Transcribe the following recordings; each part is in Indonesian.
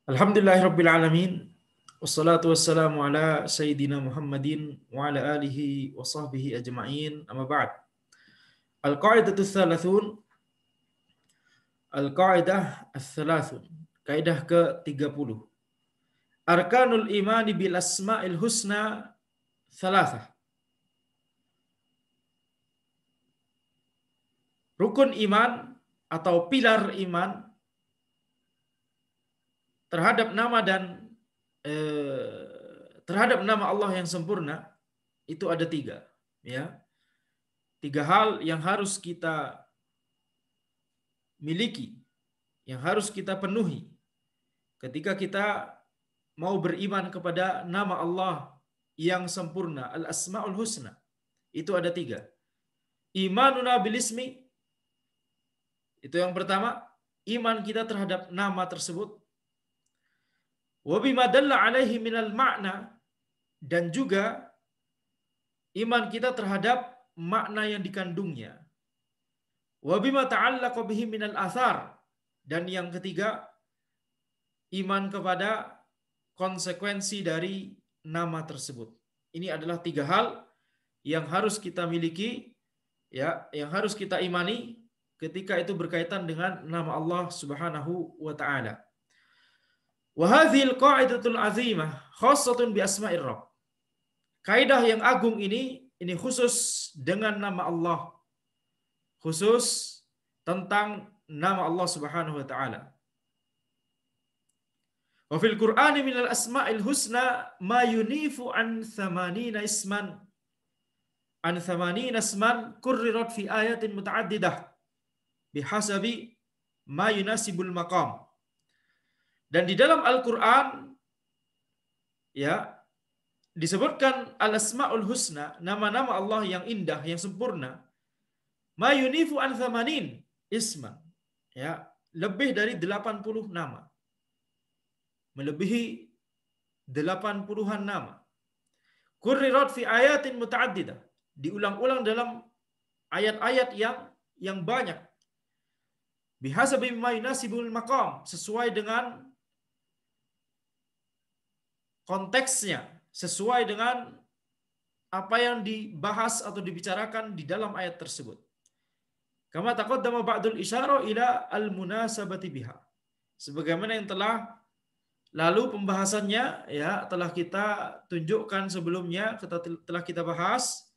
Alhamdulillahirabbil alamin. Wassalatu wassalamu ala sayyidina Muhammadin wa ala alihi wa sahbihi ajma'in. Amma ba'd. Al-qa'idatu tsalathun. Al-qa'idah ats-tsalathun. Kaidah ke-30. Arkanul imani bil asma'il husna thalathah. Rukun iman atau pilar iman terhadap nama dan terhadap nama Allah yang sempurna itu ada tiga, ya. Tiga hal yang harus kita miliki, yang harus kita penuhi ketika kita mau beriman kepada nama Allah yang sempurna, Al-Asma'ul Husna. Itu ada tiga. Imanuna bil ismi, itu yang pertama, iman kita terhadap nama tersebut. Wa bima dalla alaihi minal ma'na, dan juga iman kita terhadap makna yang dikandungnya. Wa bima ta'allaqa bihi minal athar, dan yang ketiga, iman kepada konsekuensi dari nama tersebut. Ini adalah tiga hal yang harus kita miliki, ya, yang harus kita imani ketika itu berkaitan dengan nama Allah Subhanahu wa taala. Wa hadhil qa'idatul 'azimah khassatun bi asma'ir rabb. Kaidah yang agung ini khusus dengan nama Allah. Khusus tentang nama Allah Subhanahu wa taala. Wa fil Qur'ani minal asma'il husna ma yunifu an thamanina isman. An thamanina isman kurrirat fi ayatin muta'addidah bihasabi ma yunasibul maqam. Dan di dalam Al-Qur'an, ya, disebutkan al-asma'ul husna, nama-nama Allah yang indah, yang sempurna. Ma yunifu an thamanin isman. Ya, lebih dari 80 nama. Melebihi 80-an nama. Kurrirat fi ayatin muta'addidah. Diulang-ulang dalam ayat-ayat yang banyak. Bihasabi ma yunasibul maqam, sesuai dengan konteksnya, sesuai dengan apa yang dibahas atau dibicarakan di dalam ayat tersebut. Kama taqaddama ba'dul isyara ila al-munasabati biha. Sebagaimana yang telah lalu pembahasannya, ya, telah kita tunjukkan sebelumnya, telah kita bahas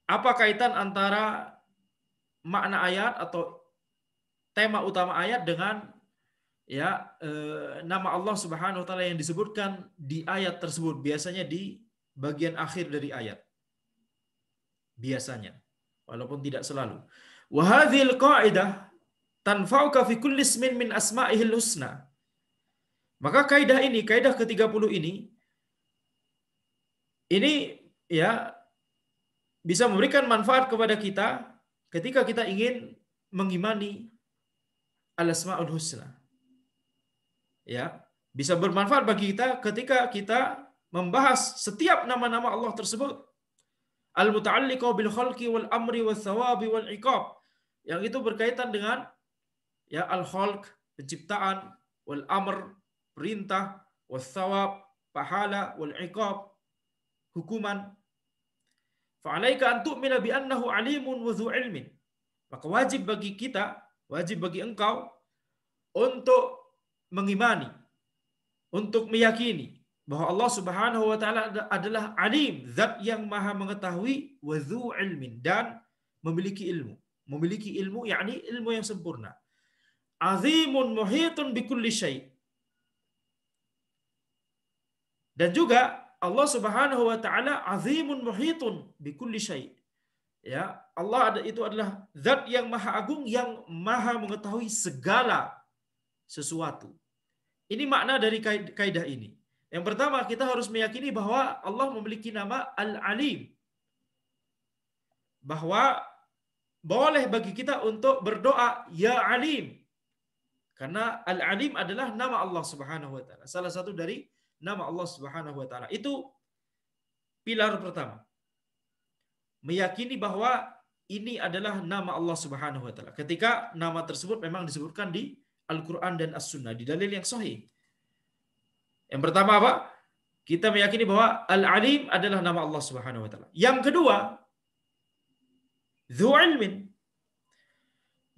apa kaitan antara makna ayat atau tema utama ayat dengan, ya, nama Allah Subhanahu wa taala yang disebutkan di ayat tersebut, biasanya di bagian akhir dari ayat. Biasanya, walaupun tidak selalu. Wa hadhil qa'idah tanfa'uka fi kulli ismin min asma'ihil husna. Maka kaidah ini, kaidah ke-30 ini, ya, bisa memberikan manfaat kepada kita ketika kita ingin mengimani al-asma'ul husna. Ya, bisa bermanfaat bagi kita ketika kita membahas setiap nama-nama Allah tersebut. Al-muta'alliqa bil khalqi wal amri wal thawabi wal iqab. Yang itu berkaitan dengan, ya, al-khalq, penciptaan, wal amr, perintah, wal thawab, pahala, wal iqab, hukuman. Fa'alaika an tu'mina bi annahu alimun wa dhu ilmin. Maka wajib bagi kita, wajib bagi engkau untuk mengimani, untuk meyakini bahwa Allah Subhanahu wa taala adalah alim, zat yang maha mengetahui, wa dhu ilmin, dan memiliki ilmu. Memiliki ilmu, yakni ilmu yang sempurna. Azimun muhitun bikulli syai'. Dan juga Allah Subhanahu wa taala azimun muhitun bikulli syai'. Ya, Allah itu adalah zat yang maha agung, yang maha mengetahui segala sesuatu. Ini makna dari kaidah ini. Yang pertama, kita harus meyakini bahwa Allah memiliki nama Al-Alim. Bahwa boleh bagi kita untuk berdoa ya Alim. Karena Al-Alim adalah nama Allah Subhanahu wa taala. Salah satu dari nama Allah Subhanahu wa taala. Itu pilar pertama. Meyakini bahwa ini adalah nama Allah Subhanahu wa taala. Ketika nama tersebut memang disebutkan di Al-Quran dan As-Sunnah, di dalil yang sahih. Yang pertama apa? Kita meyakini bahwa Al-Alim adalah nama Allah Subhanahu wa taala. Yang kedua, Dzu ilmin.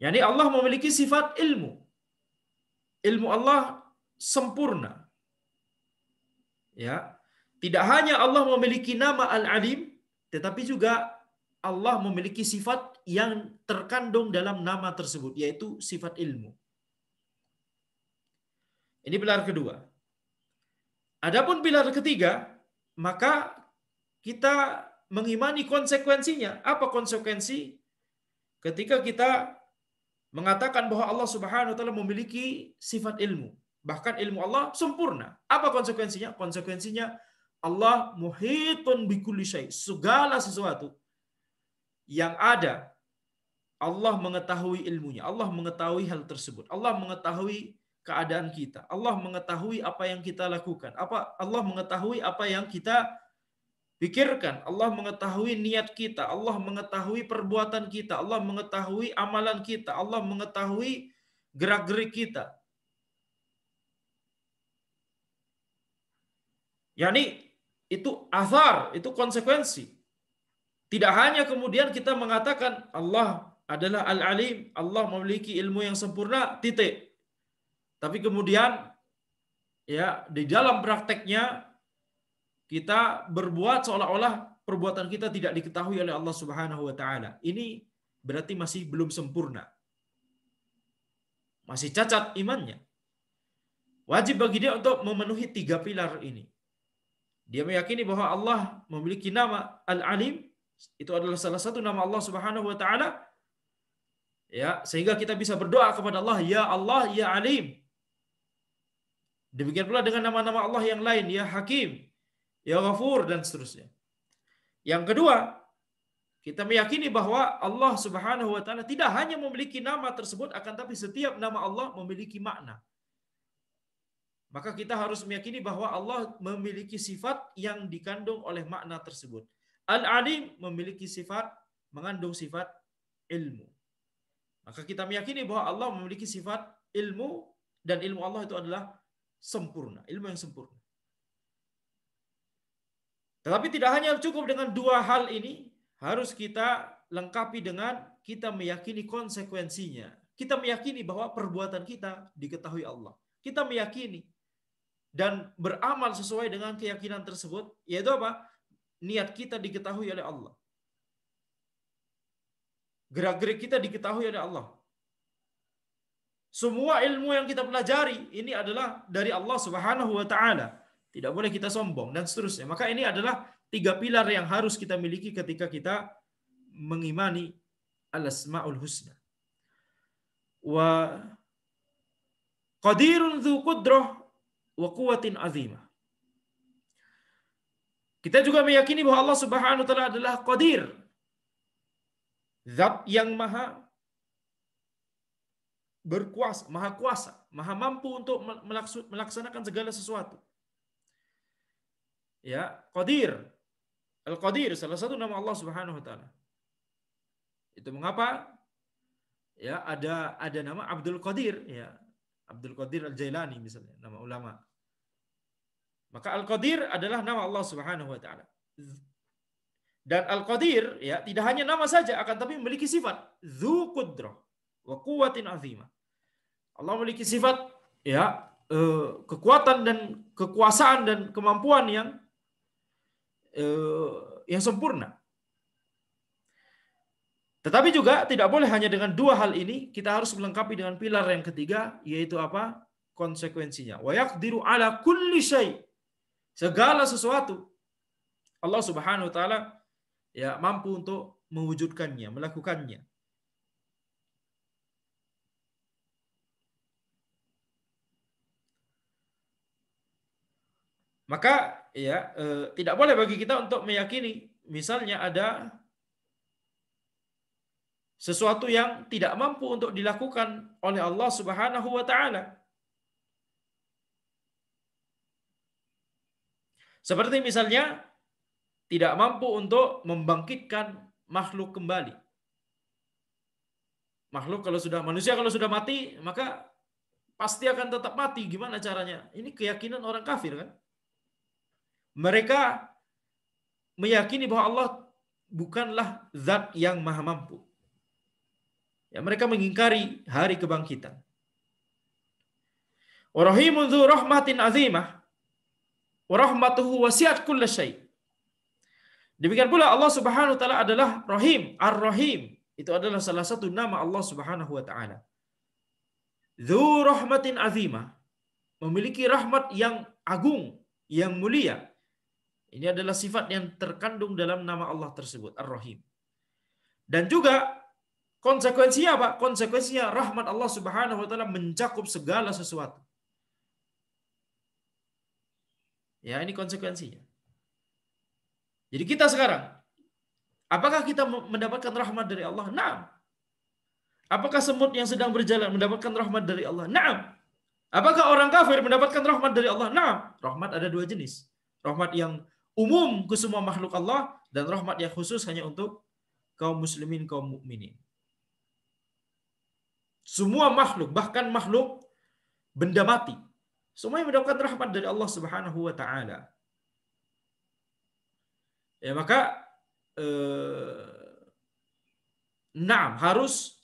Yani Allah memiliki sifat ilmu. Ilmu Allah sempurna. Ya. Tidak hanya Allah memiliki nama Al-Alim, tetapi juga Allah memiliki sifat yang terkandung dalam nama tersebut, yaitu sifat ilmu. Ini pilar kedua. Adapun pilar ketiga, maka kita mengimani konsekuensinya. Apa konsekuensi ketika kita mengatakan bahwa Allah Subhanahu wa taala memiliki sifat ilmu? Bahkan ilmu Allah sempurna. Apa konsekuensinya? Konsekuensinya Allah muhitun bikulli syai. Segala sesuatu yang ada, Allah mengetahui ilmunya. Allah mengetahui hal tersebut. Allah mengetahui keadaan kita. Allah mengetahui apa yang kita lakukan. Allah mengetahui apa yang kita pikirkan. Allah mengetahui niat kita. Allah mengetahui perbuatan kita. Allah mengetahui amalan kita. Allah mengetahui gerak-gerik kita. Yani itu athar, itu konsekuensi. Tidak hanya kemudian kita mengatakan Allah adalah Al-Alim, Allah memiliki ilmu yang sempurna, titik. Tapi kemudian ya di dalam prakteknya kita berbuat seolah-olah perbuatan kita tidak diketahui oleh Allah Subhanahu wa taala. Ini berarti masih belum sempurna. Masih cacat imannya. Wajib bagi dia untuk memenuhi 3 pilar ini. Dia meyakini bahwa Allah memiliki nama Al-Alim, itu adalah salah satu nama Allah Subhanahu wa taala. Ya, sehingga kita bisa berdoa kepada Allah, ya Allah, ya Alim. Demikian pula dengan nama-nama Allah yang lain, ya Hakim, ya Ghafur, dan seterusnya. Yang kedua, kita meyakini bahwa Allah Subhanahu wa taala tidak hanya memiliki nama tersebut, akan tapi setiap nama Allah memiliki makna. Maka kita harus meyakini bahwa Allah memiliki sifat yang dikandung oleh makna tersebut. Al-Alim memiliki sifat, mengandung sifat ilmu. Maka kita meyakini bahwa Allah memiliki sifat ilmu, dan ilmu Allah itu adalah sempurna, ilmu yang sempurna. Tetapi tidak hanya cukup dengan 2 hal ini, harus kita lengkapi dengan kita meyakini konsekuensinya. Kita meyakini bahwa perbuatan kita diketahui Allah. Kita meyakini dan beramal sesuai dengan keyakinan tersebut, yaitu apa? Niat kita diketahui oleh Allah. Gerak-gerik kita diketahui oleh Allah. Semua ilmu yang kita pelajari ini adalah dari Allah Subhanahu wa taala. Tidak boleh kita sombong dan seterusnya. Maka ini adalah 3 pilar yang harus kita miliki ketika kita mengimani Al-Asmaul Husna. Wa qadirun dzu qudrah wa quwwatin azimah. Kita juga meyakini bahwa Allah Subhanahu wa taala adalah Qadir. Zat yang maha berkuasa, maha kuasa, maha mampu untuk melaksanakan segala sesuatu. Ya, Qadir. Al-Qadir salah satu nama Allah Subhanahu wa taala. Itu mengapa ya ada nama Abdul Qadir, ya. Abdul Qadir Al-Jailani misalnya, nama ulama. Maka Al-Qadir adalah nama Allah Subhanahu wa taala. Dan Al-Qadir ya tidak hanya nama saja, akan tapi memiliki sifat Dzu Qudrah wa Quwwatin Azimah. Allah memiliki sifat ya kekuatan dan kekuasaan dan kemampuan yang sempurna. Tetapi juga tidak boleh hanya dengan 2 hal ini, kita harus melengkapi dengan pilar yang ketiga, yaitu apa? Konsekuensinya. Wa yaqdiru ala kulli syai. Segala sesuatu Allah Subhanahu wa taala ya mampu untuk mewujudkannya, melakukannya. Maka ya tidak boleh bagi kita untuk meyakini misalnya ada sesuatu yang tidak mampu untuk dilakukan oleh Allah Subhanahu wa taala. Seperti misalnya tidak mampu untuk membangkitkan makhluk kembali. Manusia kalau sudah mati, maka pasti akan tetap mati. Gimana caranya? Ini keyakinan orang kafir kan? Mereka meyakini bahwa Allah bukanlah zat yang maha mampu. Ya, mereka mengingkari hari kebangkitan. Wa rahimun dzu rahmatin azimah wa rahmatuhu wasi'at kulla syai'. Demikian pula Allah Subhanahu wa taala adalah Rahim, Ar-Rahim. Itu adalah salah satu nama Allah Subhanahu wa taala. Dzu rahmatin azimah, memiliki rahmat yang agung, yang mulia. Ini adalah sifat yang terkandung dalam nama Allah tersebut, Ar-Rahim. Dan juga konsekuensinya apa? Konsekuensinya rahmat Allah Subhanahu wa taala mencakup segala sesuatu. Ya, ini konsekuensinya. Jadi kita sekarang, apakah kita mendapatkan rahmat dari Allah? Naam. Apakah semut yang sedang berjalan mendapatkan rahmat dari Allah? Naam. Apakah orang kafir mendapatkan rahmat dari Allah? Naam. Rahmat ada dua jenis. Rahmat yang umum ke semua makhluk Allah dan rahmat yang khusus hanya untuk kaum muslimin, kaum mukminin. Semua makhluk, bahkan makhluk benda mati, semuanya mendapatkan rahmat dari Allah Subhanahu wa taala. Ya, maka naam, harus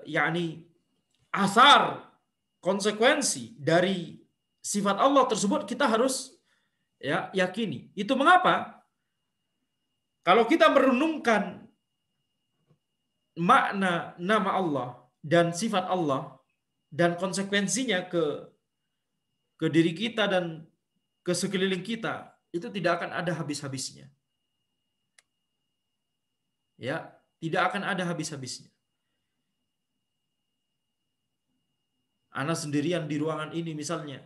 yakni asar, konsekuensi dari sifat Allah tersebut kita harus ya yakini. Itu mengapa kalau kita merenungkan makna nama Allah dan sifat Allah dan konsekuensinya ke diri kita dan ke sekeliling kita, itu tidak akan ada habis-habisnya. Ya, tidak akan ada habis-habisnya. Ana sendirian di ruangan ini misalnya.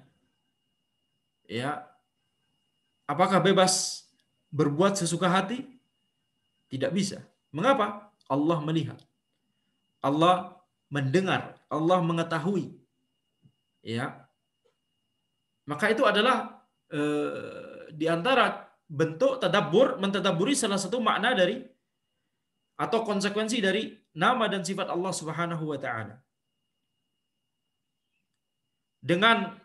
Ya. Apakah bebas berbuat sesuka hati? Tidak bisa. Mengapa? Allah melihat. Allah mendengar, Allah mengetahui. Ya. Maka itu adalah di antara bentuk tadabbur, mentadabburi salah satu makna dari atau konsekuensi dari nama dan sifat Allah Subhanahu wa taala. Dengan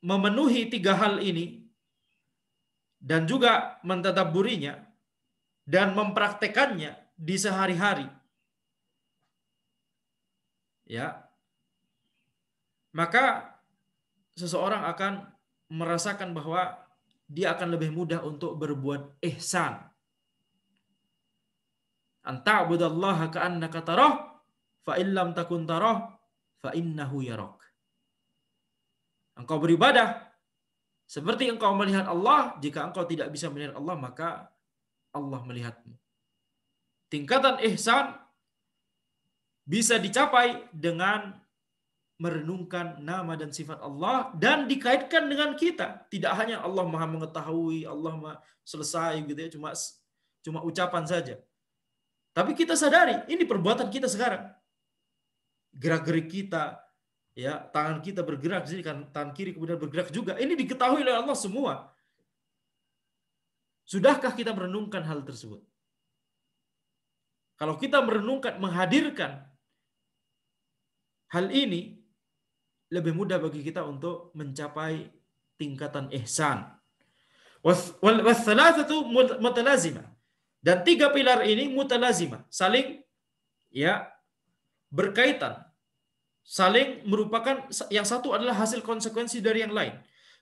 memenuhi tiga hal ini dan juga mentadabburinya dan mempraktekannya di sehari-hari, ya, maka seseorang akan merasakan bahwa dia akan lebih mudah untuk berbuat ihsan. Anta'budallaha ka'annaka tarah fa illam takun tarah fa innahu yarak. Engkau beribadah seperti engkau melihat Allah. Jika engkau tidak bisa melihat Allah, maka Allah melihatmu. Tingkatan ihsan bisa dicapai dengan merenungkan nama dan sifat Allah dan dikaitkan dengan kita. Tidak hanya Allah Maha mengetahui, Allah Maha selesai gitu ya, cuma ucapan saja. Tapi kita sadari ini perbuatan kita sekarang. Gerak-gerik kita, ya, tangan kita bergerak, jadi kan tangan kiri kemudian bergerak juga. Ini diketahui oleh Allah semua. Sudahkah kita merenungkan hal tersebut? Kalau kita merenungkan, menghadirkan hal ini, lebih mudah bagi kita untuk mencapai tingkatan ihsan. Wathalathatu mutalazimah. Dan tiga pilar ini mutalazimah, saling ya berkaitan, saling merupakan, yang satu adalah hasil konsekuensi dari yang lain.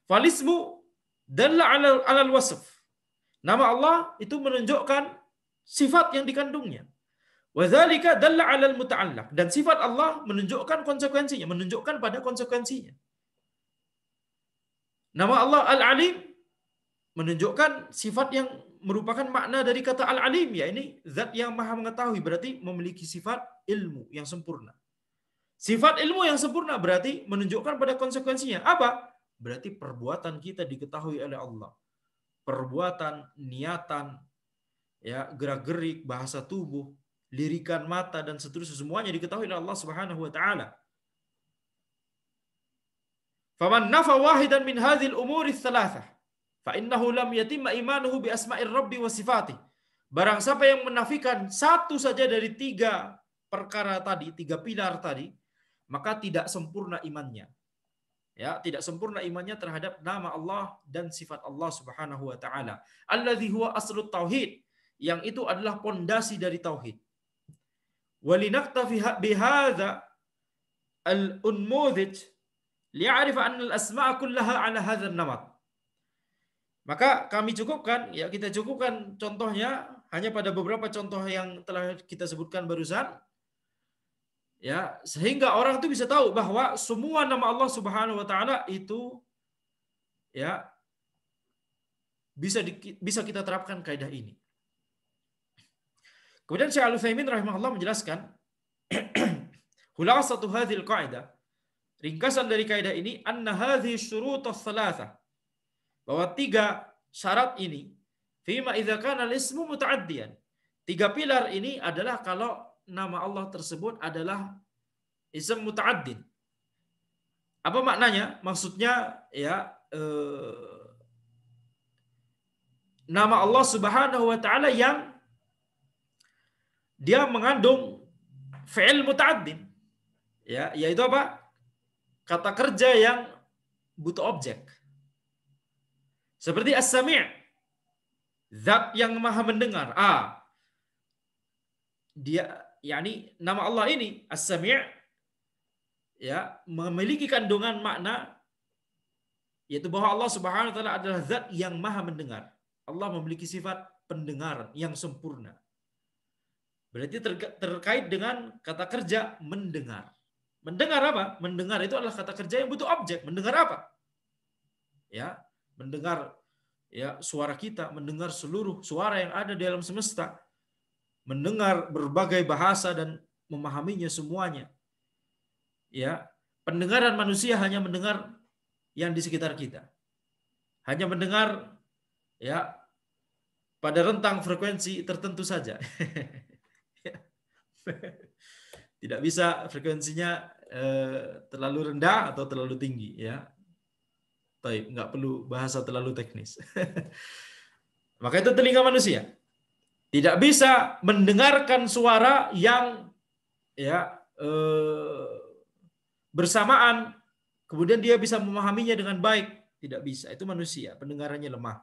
Falismu dalla alal wasf. Nama Allah itu menunjukkan sifat yang dikandungnya. Wadzalika dalla 'alal muta'allaq, dan sifat Allah menunjukkan konsekuensinya, menunjukkan pada konsekuensinya. Nama Allah Al-Alim menunjukkan sifat yang merupakan makna dari kata Al-Alim, ya ini zat yang maha mengetahui, berarti memiliki sifat ilmu yang sempurna. Sifat ilmu yang sempurna berarti menunjukkan pada konsekuensinya. Apa? Berarti perbuatan kita diketahui oleh Allah. Perbuatan, niatan, ya, gerak-gerik, bahasa tubuh, lirikan mata dan seterusnya, semuanya diketahui oleh Allah Subhanahu wa taala. Faman nafa wahidan min hadhil umuri tsalatsah fa innahu lam yatimma imanuhu bi asma'ir rabbi wa sifatih. Barang siapa yang menafikan satu saja dari tiga perkara tadi, tiga pilar tadi, maka tidak sempurna imannya. Ya, tidak sempurna imannya terhadap nama Allah dan sifat Allah Subhanahu wa taala. Alladzi huwa aslut tauhid, yang itu adalah pondasi dari tauhid. Walinaktafi bihadza al-unmudhij li'arifa anna al-asma' kullaha 'ala hadzal namat. Maka kami cukupkan, ya kita cukupkan contohnya hanya pada beberapa contoh yang telah kita sebutkan barusan, ya sehingga orang itu bisa tahu bahwa semua nama Allah Subhanahu wa taala itu ya bisa kita terapkan kaidah ini. Kemudian Syekh Al-Utsaimin rahimahullah menjelaskan khulasatu hadhil qaidah, ringkasan dari kaidah ini, anna hadhihi syurutus tsalatsa, bahwa 3 syarat ini, fima idza kana al-ismu muta'addiyan. 3 pilar ini adalah kalau nama Allah tersebut adalah ism muta'addin. Apa maknanya? Maksudnya ya nama Allah Subhanahu wa taala yang dia mengandung fi'il muta'addin. Ya, yaitu apa? Kata kerja yang butuh objek. Seperti As-Sami', zat yang maha mendengar. Dia yakni nama Allah ini As-Sami' ya memiliki kandungan makna, yaitu bahwa Allah Subhanahu wa taala adalah zat yang maha mendengar. Allah memiliki sifat pendengaran yang sempurna. Berarti terkait dengan kata kerja mendengar. Mendengar apa? Mendengar itu adalah kata kerja yang butuh objek. Mendengar apa? Ya, mendengar ya suara kita, mendengar seluruh suara yang ada di alam semesta, mendengar berbagai bahasa dan memahaminya semuanya. Ya, pendengaran manusia hanya mendengar yang di sekitar kita. Hanya mendengar ya pada rentang frekuensi tertentu saja. Tidak bisa frekuensinya terlalu rendah atau terlalu tinggi, ya. Taib, nggak perlu bahasa terlalu teknis. Maka itu telinga manusia tidak bisa mendengarkan suara yang ya bersamaan kemudian dia bisa memahaminya dengan baik. Tidak bisa, itu manusia, pendengarannya lemah.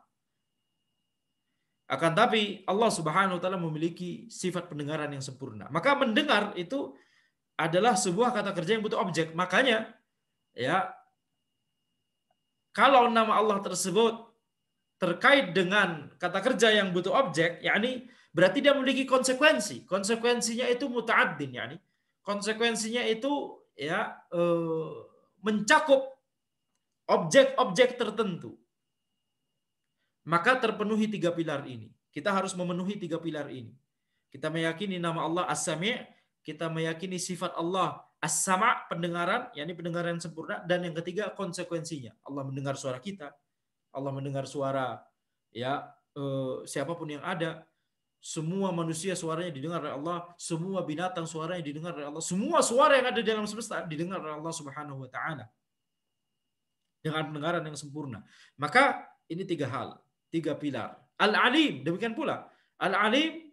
Akan tapi Allah Subhanahu wa taala memiliki sifat pendengaran yang sempurna. Maka mendengar itu adalah sebuah kata kerja yang butuh objek. Makanya ya kalau nama Allah tersebut terkait dengan kata kerja yang butuh objek, yakni berarti dia memiliki konsekuensi. Konsekuensinya itu muta'addin, yakni konsekuensinya itu ya mencakup objek-objek tertentu. Maka terpenuhi 3 pilar ini. Kita harus memenuhi 3 pilar ini. Kita meyakini nama Allah As-Sami', kita meyakini sifat Allah As-Sama', pendengaran, yakni pendengaran yang sempurna, dan yang ketiga konsekuensinya. Allah mendengar suara kita, Allah mendengar suara ya siapapun yang ada. Semua manusia suaranya didengar oleh Allah, semua binatang suaranya didengar oleh Allah, semua suara yang ada di dalam semesta didengar oleh Allah Subhanahu wa taala. Dengan pendengaran yang sempurna. Maka ini 3 hal, 3 pilar. Al-Alim, demikian pula. Al-Alim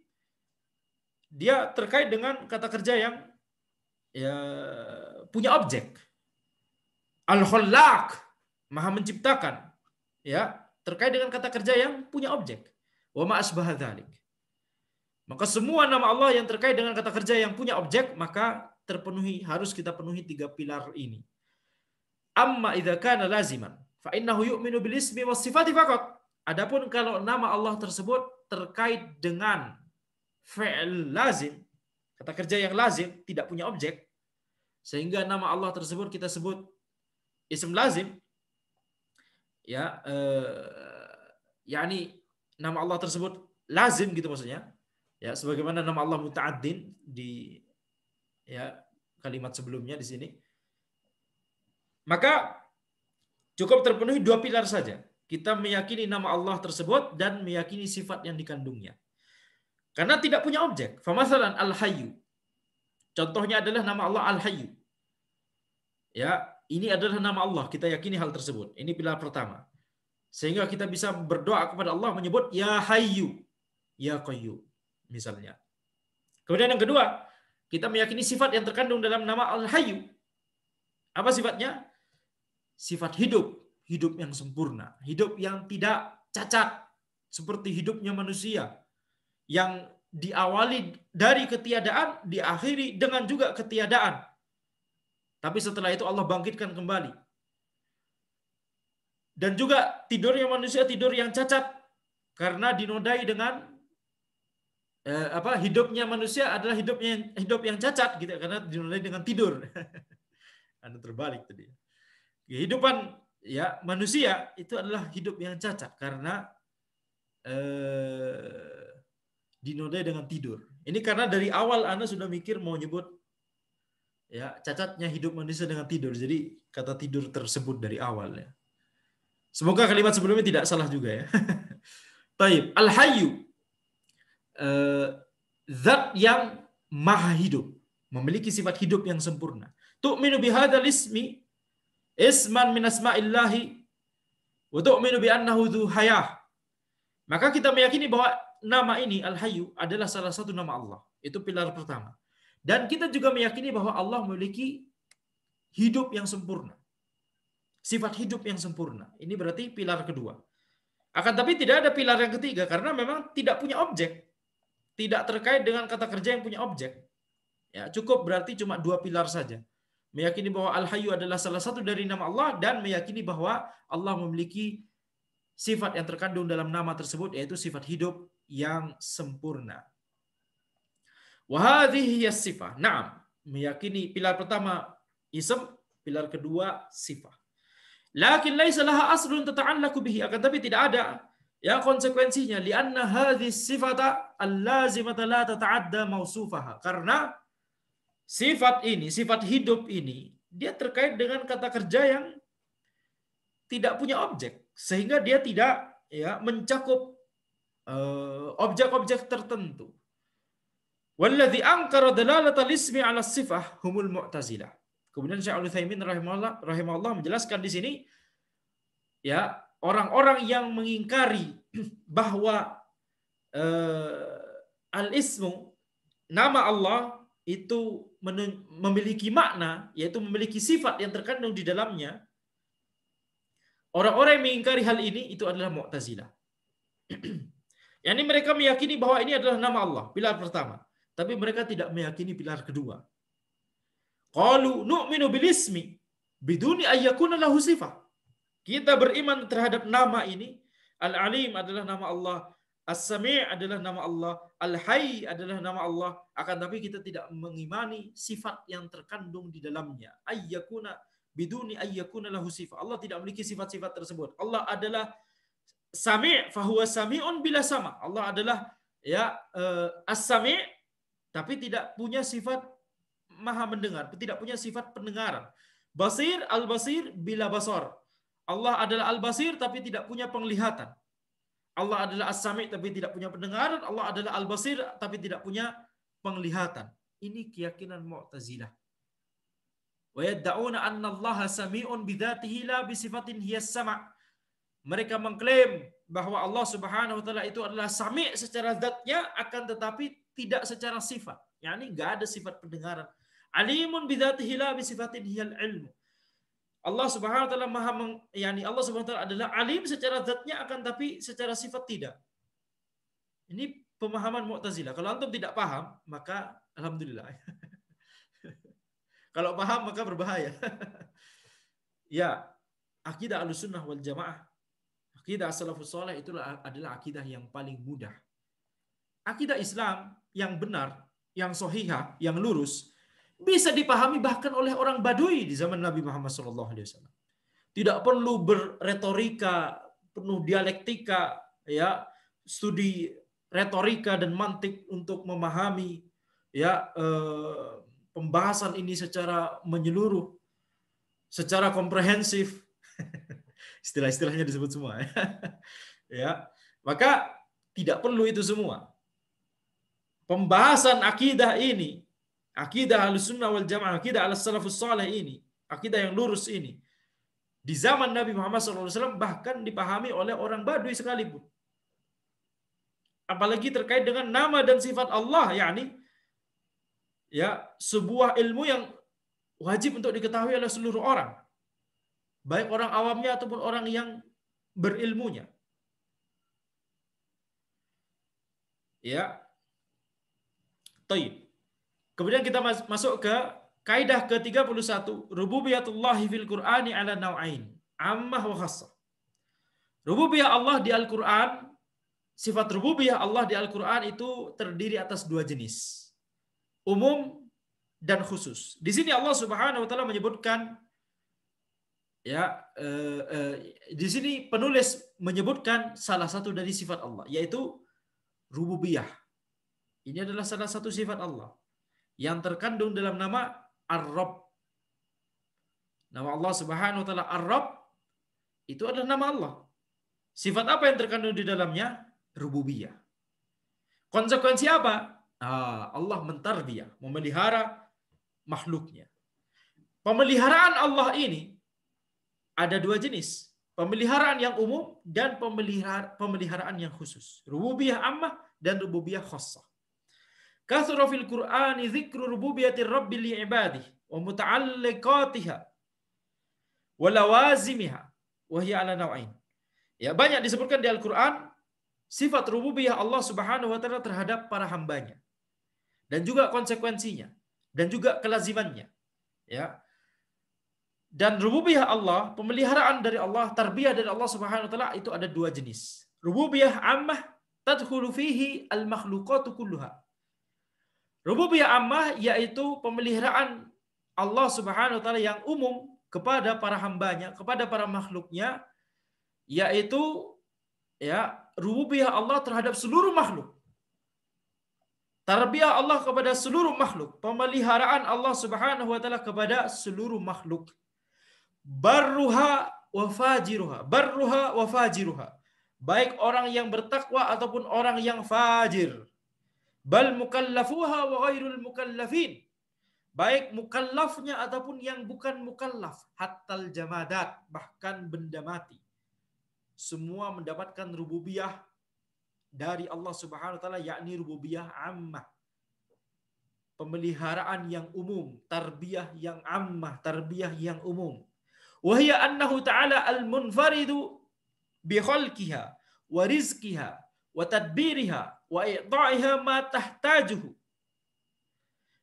dia terkait dengan kata kerja yang ya, punya objek. Al-Khallaq, maha menciptakan. Ya, terkait dengan kata kerja yang punya objek. Wa ma asbaha dzalik. Maka semua nama Allah yang terkait dengan kata kerja yang punya objek, maka terpenuhi, harus kita penuhi 3 pilar ini. Amma idza kana laziman fa innahu yu'minu bil ismi was sifati faqat. Adapun kalau nama Allah tersebut terkait dengan fi'il lazim, kata kerja yang lazim, tidak punya objek, sehingga nama Allah tersebut kita sebut ism lazim, ya yakni nama Allah tersebut lazim gitu maksudnya, ya sebagaimana nama Allah muta'addin di ya kalimat sebelumnya di sini. Maka cukup terpenuhi 2 pilar saja. Kita meyakini nama Allah tersebut dan meyakini sifat yang dikandungnya. Karena tidak punya objek. Famathalan Al-Hayyu. Contohnya adalah nama Allah Al-Hayyu. Ya, ini adalah nama Allah. Kita yakini hal tersebut. Ini pilar pertama. Sehingga kita bisa berdoa kepada Allah menyebut Ya Hayyu, Ya Qayyum misalnya. Kemudian yang kedua, kita meyakini sifat yang terkandung dalam nama Al-Hayyu. Apa sifatnya? Sifat hidup, hidup yang sempurna, hidup yang tidak cacat seperti hidupnya manusia yang diawali dari ketiadaan, diakhiri dengan juga ketiadaan. Tapi setelah itu Allah bangkitkan kembali. Dan juga tidurnya manusia tidur yang cacat karena dinodai dengan hidupnya manusia adalah hidup yang cacat gitu karena dinodai dengan tidur. Anda terbalik tadi. Kehidupan ya manusia itu adalah hidup yang cacat karena dinodai dengan tidur. Ini karena dari awal Anda sudah mikir mau nyebut ya cacatnya hidup manusia dengan tidur. Jadi kata tidur tersebut dari awal ya. Semoga kalimat sebelumnya tidak salah juga ya. Taib. Al-Hayyu. Zat yang maha hidup. Memiliki sifat hidup yang sempurna. Tu'minu bihadzal ismi isman min asma'illahi wa tu'minu bi annahu dzu hayah. Maka kita meyakini bahwa nama ini Al-Hayyu adalah salah satu nama Allah. Itu pilar pertama. Dan kita juga meyakini bahwa Allah memiliki hidup yang sempurna. Sifat hidup yang sempurna. Ini berarti pilar kedua. Akan tapi tidak ada pilar yang ketiga karena memang tidak punya objek. Tidak terkait dengan kata kerja yang punya objek. Ya, cukup berarti cuma dua pilar saja. Meyakini bahwa Al-Hayyu adalah salah satu dari nama Allah dan meyakini bahwa Allah memiliki sifat yang terkandung dalam nama tersebut yaitu sifat hidup yang sempurna. Wa hadhihi as-sifah. Naam, meyakini pilar pertama ism, pilar kedua sifat. Lakin laisa laha aslun tata'allaqu bihi, akan tapi tidak ada ya konsekuensinya lianna hadhihi sifata al-lazimata la tata'adda mausufaha. Karena sifat ini, sifat hidup ini dia terkait dengan kata kerja yang tidak punya objek sehingga dia tidak ya mencakup objek-objek tertentu. Walladzi ankara dalalatal ismi 'ala sifah humul mu'tazilah. Kemudian Syekh Al-Utsaimin rahimahullah menjelaskan di sini ya orang-orang yang mengingkari bahwa al-ismu nama Allah itu memiliki makna yaitu memiliki sifat yang terkandung di dalamnya. Orang-orang yang mengingkari hal ini itu adalah Mu'tazilah. Yani mereka meyakini bahwa ini adalah nama Allah, pilar pertama. Tapi mereka tidak meyakini pilar kedua. Qalu nu'minu bil ismi biduni ayyakuna lahu sifah. Kita beriman terhadap nama ini. Al-Alim adalah nama Allah, As-Sami' adalah nama Allah, Al-Hayy adalah nama Allah. Akan tapi kita tidak mengimani sifat yang terkandung di dalamnya. Ayyakuna biduni ayyakuna lahu sifah. Allah tidak memiliki sifat-sifat tersebut. Allah adalah Sami' fahuwa sami'un bila sama. Allah adalah ya As-Sami' tapi tidak punya sifat maha mendengar, tidak punya sifat pendengaran. Basir, al-basir bila basar. Allah adalah al-basir tapi tidak punya penglihatan. Allah adalah as-sami' tapi tidak punya pendengaran. Allah adalah al-basir tapi tidak punya penglihatan. Ini keyakinan Mu'tazilah. Wa yadda'una anna Allah sami'un bidzatihi la bi sifatin hiya sama'. Mereka mengklaim bahwa Allah Subhanahu wa taala itu adalah sami' secara zatnya akan tetapi tidak secara sifat. Yani enggak ada sifat pendengaran. Alimun bidzatihi la bi sifatin hiyal ilmu. Allah Subhanahu wa taala Allah Subhanahu wa taala adalah alim secara zatnya akan tapi secara sifat tidak. Ini pemahaman Mu'tazilah. Kalau antum tidak paham, maka alhamdulillah. Kalau paham maka berbahaya. Ya, akidah Ahlussunnah wal Jamaah, akidah Salafus Saleh itulah adalah akidah yang paling mudah. Akidah Islam yang benar, yang sahihah, yang lurus bisa dipahami bahkan oleh orang Badui di zaman Nabi Muhammad SAW. Tidak perlu berretorika, penuh dialektika, ya, studi retorika dan mantik untuk memahami ya pembahasan ini secara menyeluruh, secara komprehensif. Istilah-istilahnya disebut semua. Ya, maka tidak perlu itu semua. Pembahasan akidah ini, akidah Ahlussunnah wal Jamaah, akidah As-Salafus Saleh ini, akidah yang lurus ini, di zaman Nabi Muhammad SAW bahkan dipahami oleh orang Badui sekalipun. Apalagi terkait dengan nama dan sifat Allah, yakni ya sebuah ilmu yang wajib untuk diketahui oleh seluruh orang, baik orang awamnya ataupun orang yang berilmunya. Ya, taib. Kemudian kita masuk ke kaidah ke-31, rububiyatullahi fil Qur'ani ala naw'ain, ammah wa khassah. Rububiyah Allah di Al-Qur'an, sifat rububiyah Allah di Al-Qur'an itu terdiri atas dua jenis, umum dan khusus. Di sini Allah Subhanahu wa taala menyebutkan, ya, di sini penulis menyebutkan salah satu dari sifat Allah, yaitu rububiyah. Ini adalah salah satu sifat Allah yang terkandung dalam nama Ar-Rabb. Nama Allah Subhanahu wa taala Ar-Rabb itu adalah nama Allah. Sifat apa yang terkandung di dalamnya? Rububiyah. Konsekuensi apa? Allah mentarbiyah, memelihara makhluknya. Pemeliharaan Allah ini ada dua jenis. Pemeliharaan yang umum dan pemeliharaan yang khusus. Rububiyah ammah dan rububiyah khassah. Kathura fil Qur'ani dzikru rububiyatir rabbi li ibadihi wa muta'alliqatiha wa lawazimiha wa hiya ala naw'ain. Ya, banyak disebutkan di Al-Qur'an sifat rububiyah Allah Subhanahu wa taala terhadap para hambanya, dan juga konsekuensinya, dan juga kelazimannya. Ya. Dan rububiyah Allah, pemeliharaan dari Allah, tarbiyah dari Allah Subhanahu wa taala itu ada dua jenis. Rububiyah ammah tadkhulu fihi al-makhluqatu kulluha. Rububiyah ammah yaitu pemeliharaan Allah Subhanahu wa taala yang umum kepada para hambanya, kepada para makhluknya, yaitu, ya, rububiyah Allah terhadap seluruh makhluk. Tarbiyah Allah kepada seluruh makhluk, pemeliharaan Allah Subhanahu wa taala kepada seluruh makhluk. Barruha wa fajiruha, barruha wa fajiruha. Baik orang yang bertakwa ataupun orang yang fajir. Bal mukallafuha wa ghairul mukallafin. Baik mukallafnya ataupun yang bukan mukallaf, hattal jamadat, bahkan benda mati. Semua mendapatkan rububiyah dari Allah Subhanahu wa taala, yakni rububiyah ammah. Pemeliharaan yang umum, tarbiyah yang ammah, tarbiyah yang umum. Wa hiya annahu ta'ala al-munfaridu bi khalqiha wa rizqiha wa tadbiriha wa i'ta'iha ma tahtajuhu.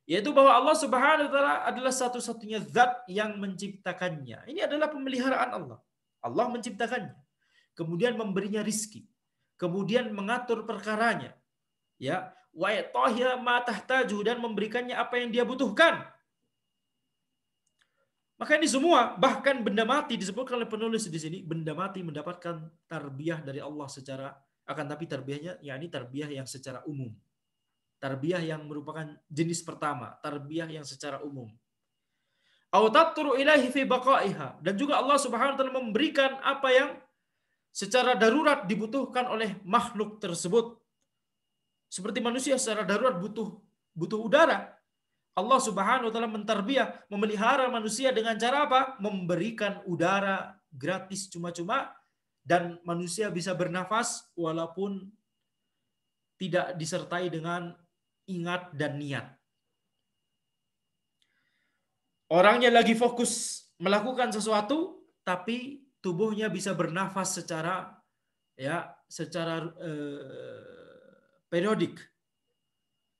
Yaitu bahwa Allah Subhanahu wa taala adalah satu-satunya zat yang menciptakannya. Ini adalah pemeliharaan Allah. Allah menciptakannya, kemudian memberinya rizki, kemudian mengatur perkaranya, ya, wa i'ta'iha ma tahtajuhu, dan memberikannya apa yang dia butuhkan. Maka ini semua, bahkan benda mati disebutkan oleh penulis di sini, benda mati mendapatkan tarbiyah dari Allah secara, akan tapi tarbiyahnya yakni tarbiyah yang secara umum. Tarbiyah yang merupakan jenis pertama, tarbiyah yang secara umum. Au tatru ilaihi fi baqaiha, dan juga Allah Subhanahu wa taala memberikan apa yang secara darurat dibutuhkan oleh makhluk tersebut. Seperti manusia secara darurat butuh udara. Allah Subhanahu wa taala mentarbiyah, memelihara manusia dengan cara apa? Memberikan udara gratis cuma-cuma, dan manusia bisa bernafas walaupun tidak disertai dengan ingat dan niat. Orangnya lagi fokus melakukan sesuatu, tapi tubuhnya bisa bernafas secara, ya, secara periodik.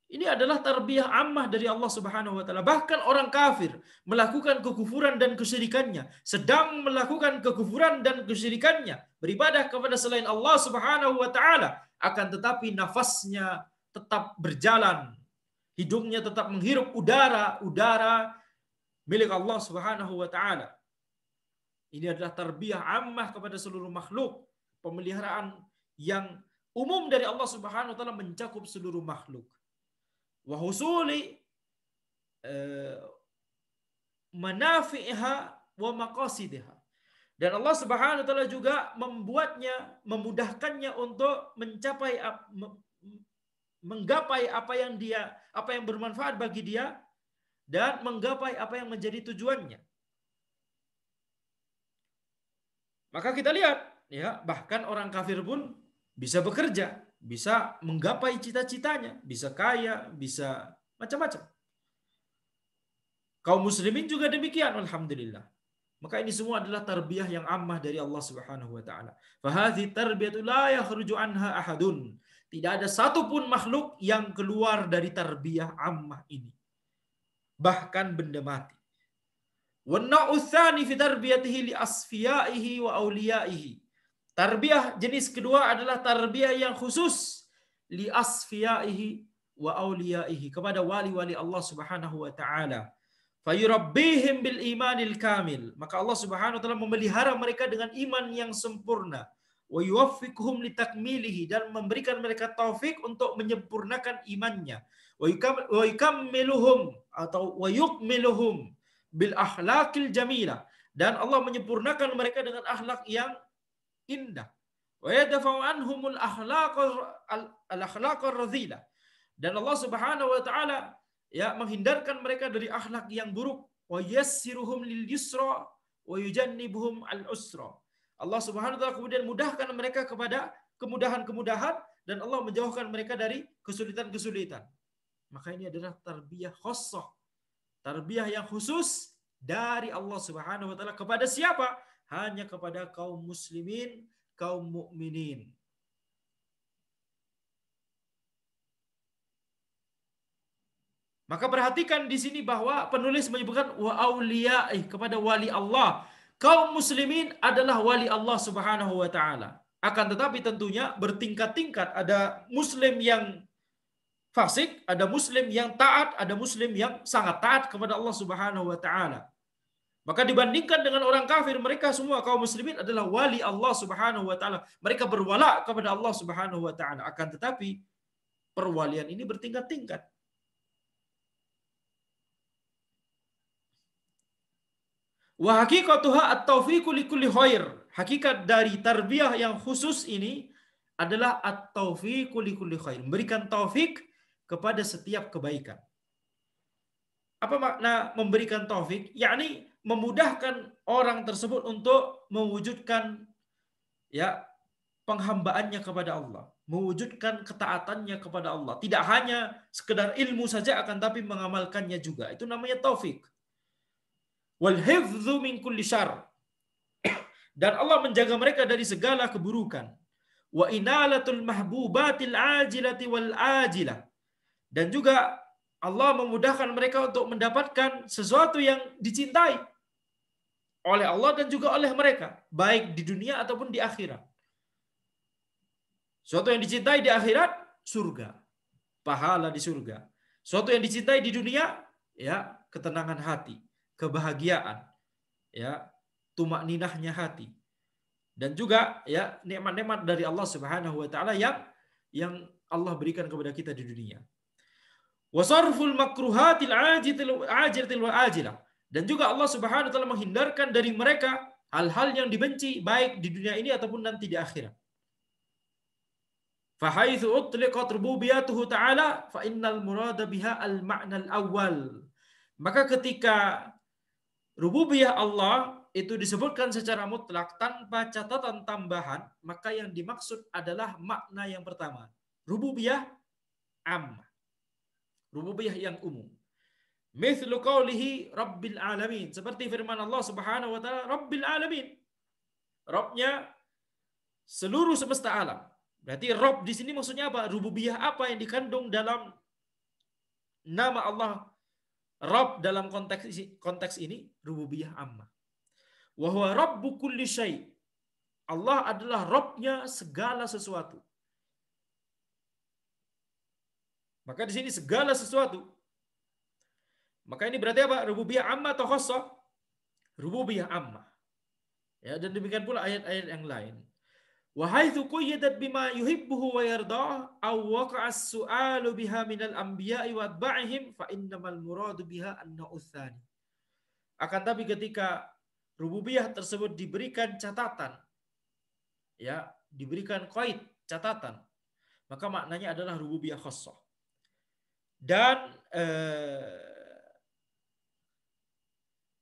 Ini adalah tarbiyah ammah dari Allah Subhanahu wa taala. Bahkan orang kafir melakukan kekufuran dan kesyirikannya, sedang melakukan kekufuran dan kesyirikannya, beribadah kepada selain Allah Subhanahu wa taala, akan tetapi nafasnya tetap berjalan, hidungnya tetap menghirup udara milik Allah Subhanahu wa taala. Ini adalah tarbiyah ammah kepada seluruh makhluk, pemeliharaan yang umum dari Allah Subhanahu wa taala mencakup seluruh makhluk. Wa husuli manafi'ha wa maqasidiha. Dan Allah Subhanahu wa taala juga memudahkannya untuk menggapai apa yang bermanfaat bagi dia, dan menggapai apa yang menjadi tujuannya. Maka kita lihat, ya, bahkan orang kafir pun bisa bekerja, bisa menggapai cita-citanya, bisa kaya, bisa macam-macam. Kaum muslimin juga demikian, alhamdulillah. Maka ini semua adalah tarbiyah yang ammah dari Allah Subhanahu wa taala. Fahadhi tarbiyatu la yakhruju anha ahadun. Tidak ada satupun makhluk yang keluar dari tarbiyah ammah ini. Bahkan benda mati. Wa an-naw'u tsani fi tarbiyatihi li asfiyaihi wa auliyaihi. Tarbiyah jenis kedua adalah tarbiyah yang khusus li asfiyaihi wa auliyaihi, kepada wali-wali Allah Subhanahu wa taala. Fayurabbihim bil imanil kamil. Maka Allah Subhanahu wa taala memelihara mereka dengan iman yang sempurna. Wa yuwaffiquhum litakmilihi, dan memberikan mereka taufik untuk menyempurnakan imannya. Wa yukammiluhum atau wa yukmiluhum bil akhlaqil jamilah, dan Allah menyempurnakan mereka dengan akhlak yang indah. Wa yadfa'u anhumul akhlaqar radhilah, dan Allah Subhanahu wa taala ya menghindarkan mereka dari akhlak yang buruk. Wa yassiruhum lil yusra wa yujannibuhum al usra. Allah Subhanahu wa taala kemudian mudahkan mereka kepada kemudahan-kemudahan, dan Allah menjauhkan mereka dari kesulitan-kesulitan. Maka ini adalah tarbiyah khassah, tarbiyah yang khusus dari Allah Subhanahu wa taala kepada siapa? Hanya kepada kaum muslimin, kaum mukminin. Maka perhatikan di sini bahwa penulis menyebutkan wa auliyaih, kepada wali Allah. Kaum muslimin adalah wali Allah Subhanahu wa taala. Akan tetapi tentunya bertingkat-tingkat. Ada muslim yang fasik, ada muslim yang taat, ada muslim yang sangat taat kepada Allah Subhanahu wa taala. Maka dibandingkan dengan orang kafir, mereka semua kaum muslimin adalah wali Allah Subhanahu wa taala. Mereka berwala kepada Allah Subhanahu wa taala. Akan tetapi perwalian ini bertingkat-tingkat. Wa haqiqatuha at-taufiqu likulli khair. Hakikat dari tarbiyah yang khusus ini adalah at-taufiqu likulli khair, memberikan taufik kepada setiap kebaikan. Apa makna memberikan taufik? Yakni memudahkan orang tersebut untuk mewujudkan ya penghambaannya kepada Allah, mewujudkan ketaatannya kepada Allah. Tidak hanya sekedar ilmu saja, akan tapi mengamalkannya juga. Itu namanya taufik. Wal hifdzu min kulli syarr. Dan Allah menjaga mereka dari segala keburukan. Wa inalatul mahbubatil ajilati wal ajilah. Dan juga Allah memudahkan mereka untuk mendapatkan sesuatu yang dicintai oleh Allah dan juga oleh mereka, baik di dunia ataupun di akhirat. Sesuatu yang dicintai di akhirat, surga, pahala di surga. Sesuatu yang dicintai di dunia, ya ketenangan hati, kebahagiaan, ya tumakninahnya hati, dan juga ya nikmat-nikmat dari Allah Subhanahu wa taala yang Allah berikan kepada kita di dunia. Wasarful makruhatil ajilatil wa ajilah, dan juga Allah Subhanahu wa taala menghindarkan dari mereka hal-hal yang dibenci baik di dunia ini ataupun nanti di akhirat. Fa haitsu utliqat rububiyatuhu ta'ala fa innal murada biha al-ma'na al-awwal. Maka ketika rububiyah Allah itu disebutkan secara mutlak tanpa catatan tambahan, maka yang dimaksud adalah makna yang pertama, rububiyah ammah, rububiyah yang umum. Mithlu qawlihi rabbil alamin, seperti firman Allah Subhanahu wa taala rabbil alamin, Rabbnya seluruh semesta alam. Berarti Rabb di sini maksudnya apa? Rububiyah apa yang dikandung dalam nama Allah Rabb dalam konteks ini? Rububiyah ammah. Wa huwa rabbu kulli syai'. Allah adalah Rabbnya segala sesuatu. Maka di sini segala sesuatu. Maka ini berarti apa? Rububiyah ammah atau khassah? Rububiyah ammah. Ya, dan demikian pula ayat-ayat yang lain. Wa haitsu qayyadat bima yuhibbuhu wa yardah aw waqa'a as-su'alu biha minal anbiya'i wa atba'ihim fa innamal muradu biha an-naw'u tsani. Akan tapi ketika rububiyah tersebut diberikan catatan, ya, diberikan qaid, catatan, maka maknanya adalah rububiyah khassah. Dan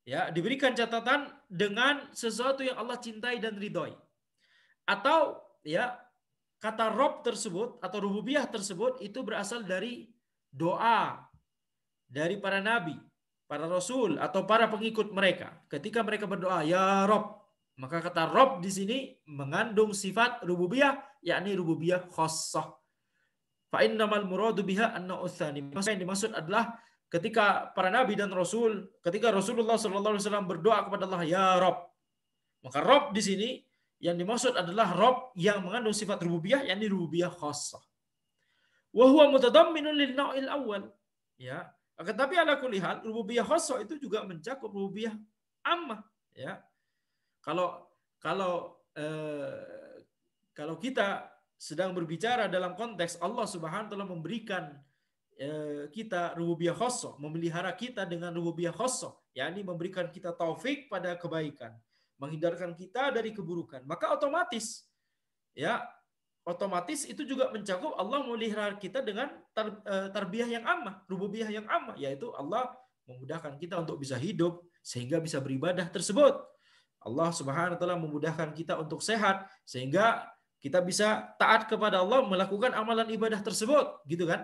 ya, diberikan catatan dengan sesuatu yang Allah cintai dan ridhoi. Atau ya, kata Rabb tersebut atau rububiyah tersebut itu berasal dari doa dari para nabi, para rasul atau para pengikut mereka ketika mereka berdoa ya Rob, maka kata Rob di sini mengandung sifat rububiyah, yakni rububiyah khassah. Fa innamal muradu biha an-nau'u tsani. Yang dimaksud adalah ketika para nabi dan rasul, ketika Rasulullah sallallahu alaihi wasallam berdoa kepada Allah ya Rob, maka Rob di sini yang dimaksud adalah Rob yang mengandung sifat rububiyah, yakni rububiyah khassah. Wa huwa mutadamminun lil nau'il awal. Ya, akan tapi ala kulli hal rububiyah khassah itu juga mencakup rububiyah ammah, ya. Kalau kalau kalau kita sedang berbicara dalam konteks Allah Subhanahu wa taala memberikan kita rububiyah khassah, memelihara kita dengan rububiyah khassah, yakni memberikan kita taufik pada kebaikan, menghindarkan kita dari keburukan, maka otomatis ya otomatis itu juga mencakup Allah memelihara kita dengan tarbiyah yang ammah, rububiyah yang ammah, yaitu Allah memudahkan kita untuk bisa hidup sehingga bisa beribadah tersebut. Allah Subhanahu wa taala memudahkan kita untuk sehat sehingga kita bisa taat kepada Allah melakukan amalan ibadah tersebut, gitu kan?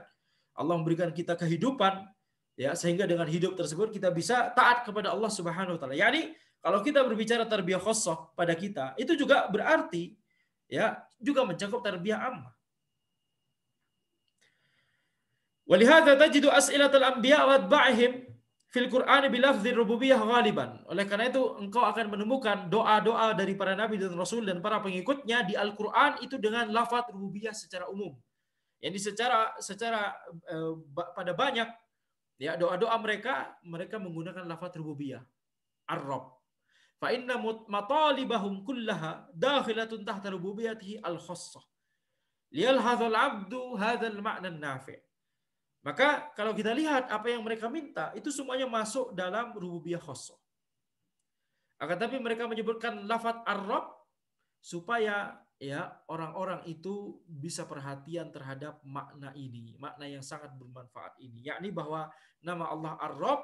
Allah memberikan kita kehidupan ya sehingga dengan hidup tersebut kita bisa taat kepada Allah Subhanahu wa taala. Yani kalau kita berbicara tarbiyah khassah pada kita, itu juga berarti ya juga mencakup tarbiyah ammah. Walihada tajidu as'ilatul anbiya wa atba'ihim fil Qur'an bilafdhi rububiyah ghaliban. Oleh karena itu engkau akan menemukan doa-doa dari para nabi dan rasul dan para pengikutnya di Al-Qur'an itu dengan lafaz rububiyah secara umum. Yang secara pada banyak ya doa-doa mereka menggunakan lafaz rububiyah. Ar-Rabb. Fa inna matalibahum kullaha dakhilatun tahta rububiyatihi al-khassah. Liyalhadhal 'abdu hadzal ma'na an-nafi'. Maka kalau kita lihat apa yang mereka minta itu semuanya masuk dalam rububiyah khassah. Akan tapi mereka menyebutkan lafaz ar-Rabb supaya ya orang-orang itu bisa perhatian terhadap makna ini, makna yang sangat bermanfaat ini, yakni bahwa nama Allah ar-Rabb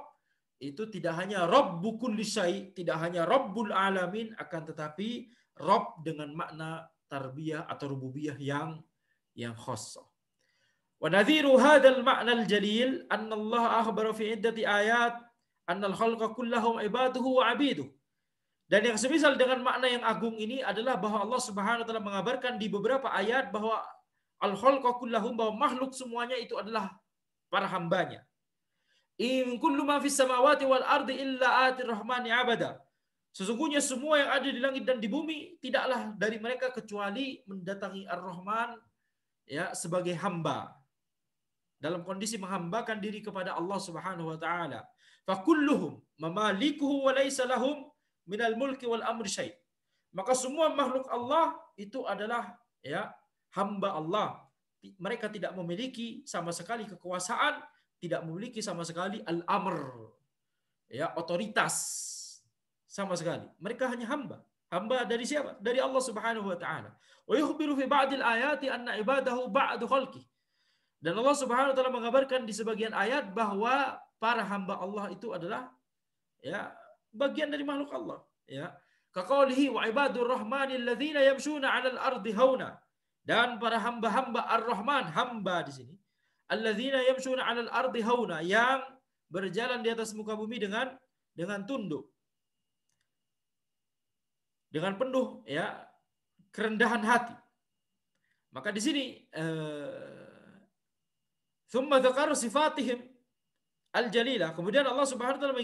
itu tidak hanya Rabbu kulli syai', tidak hanya Rabbul alamin, akan tetapi Rabb dengan makna tarbiyah atau rububiyah yang khassah. Wa nadhiru hadzal ma'na al-jalil anna Allah akhbara fi iddati ayat anna al-khalqa kullahum ibaduhu wa 'abiduhu. Dan yang semisal dengan makna yang agung ini adalah bahwa Allah Subhanahu wa taala mengabarkan di beberapa ayat bahwa al-khalqa kullahum, bahwa makhluk semuanya itu adalah para hambanya. In kullu ma fis samawati wal ardi illa atir rahmani abada. Sesungguhnya semua yang ada di langit dan di bumi tidaklah dari mereka kecuali mendatangi Ar-Rahman ya sebagai hamba, dalam kondisi menghambakan diri kepada Allah Subhanahu wa taala. Fa kulluhum mamalikuhu wa laysa lahum minal mulki wal amri syai'. Maka semua makhluk Allah itu adalah ya hamba Allah. Mereka tidak memiliki sama sekali kekuasaan, tidak memiliki sama sekali al-amr, ya otoritas sama sekali. Mereka hanya hamba. Hamba dari siapa? Dari Allah Subhanahu wa taala. Wa yukhbiru fi ba'dil ayati anna ibadahu ba'du khalqi. Dan Allah Subhanahu wa taala mengabarkan di sebagian ayat bahwa para hamba Allah itu adalah ya bagian dari makhluk Allah, ya. Kaqaulihi wa ibadur rahmanil ladzina yamshuna 'alal ardi hauna. Dan para hamba-hamba Ar-Rahman, hamba di sini, alladzina yamshuna 'alal ardi hauna, yang berjalan di atas muka bumi dengan tunduk, dengan penuh ya kerendahan hati. Maka di sini thumma dzakara sifatihim al-jalilah. Kemudian Allah Subhanahu wa taala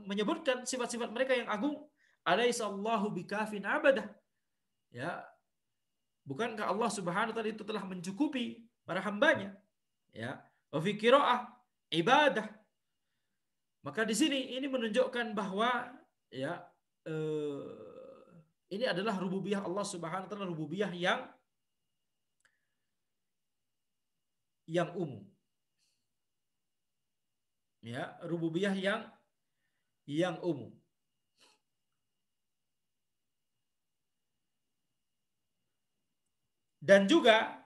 menyebutkan sifat-sifat mereka yang agung. Alaisallahu bikafin abadah. Ya. Bukankah Allah Subhanahu wa taala itu telah mencukupi para hambanya? Ya. Wa fi qiraah ibadah. Maka di sini ini menunjukkan bahwa ya ini adalah rububiyah Allah Subhanahu wa taala, rububiyah yang umum. Ya, rububiyah yang umum. Dan juga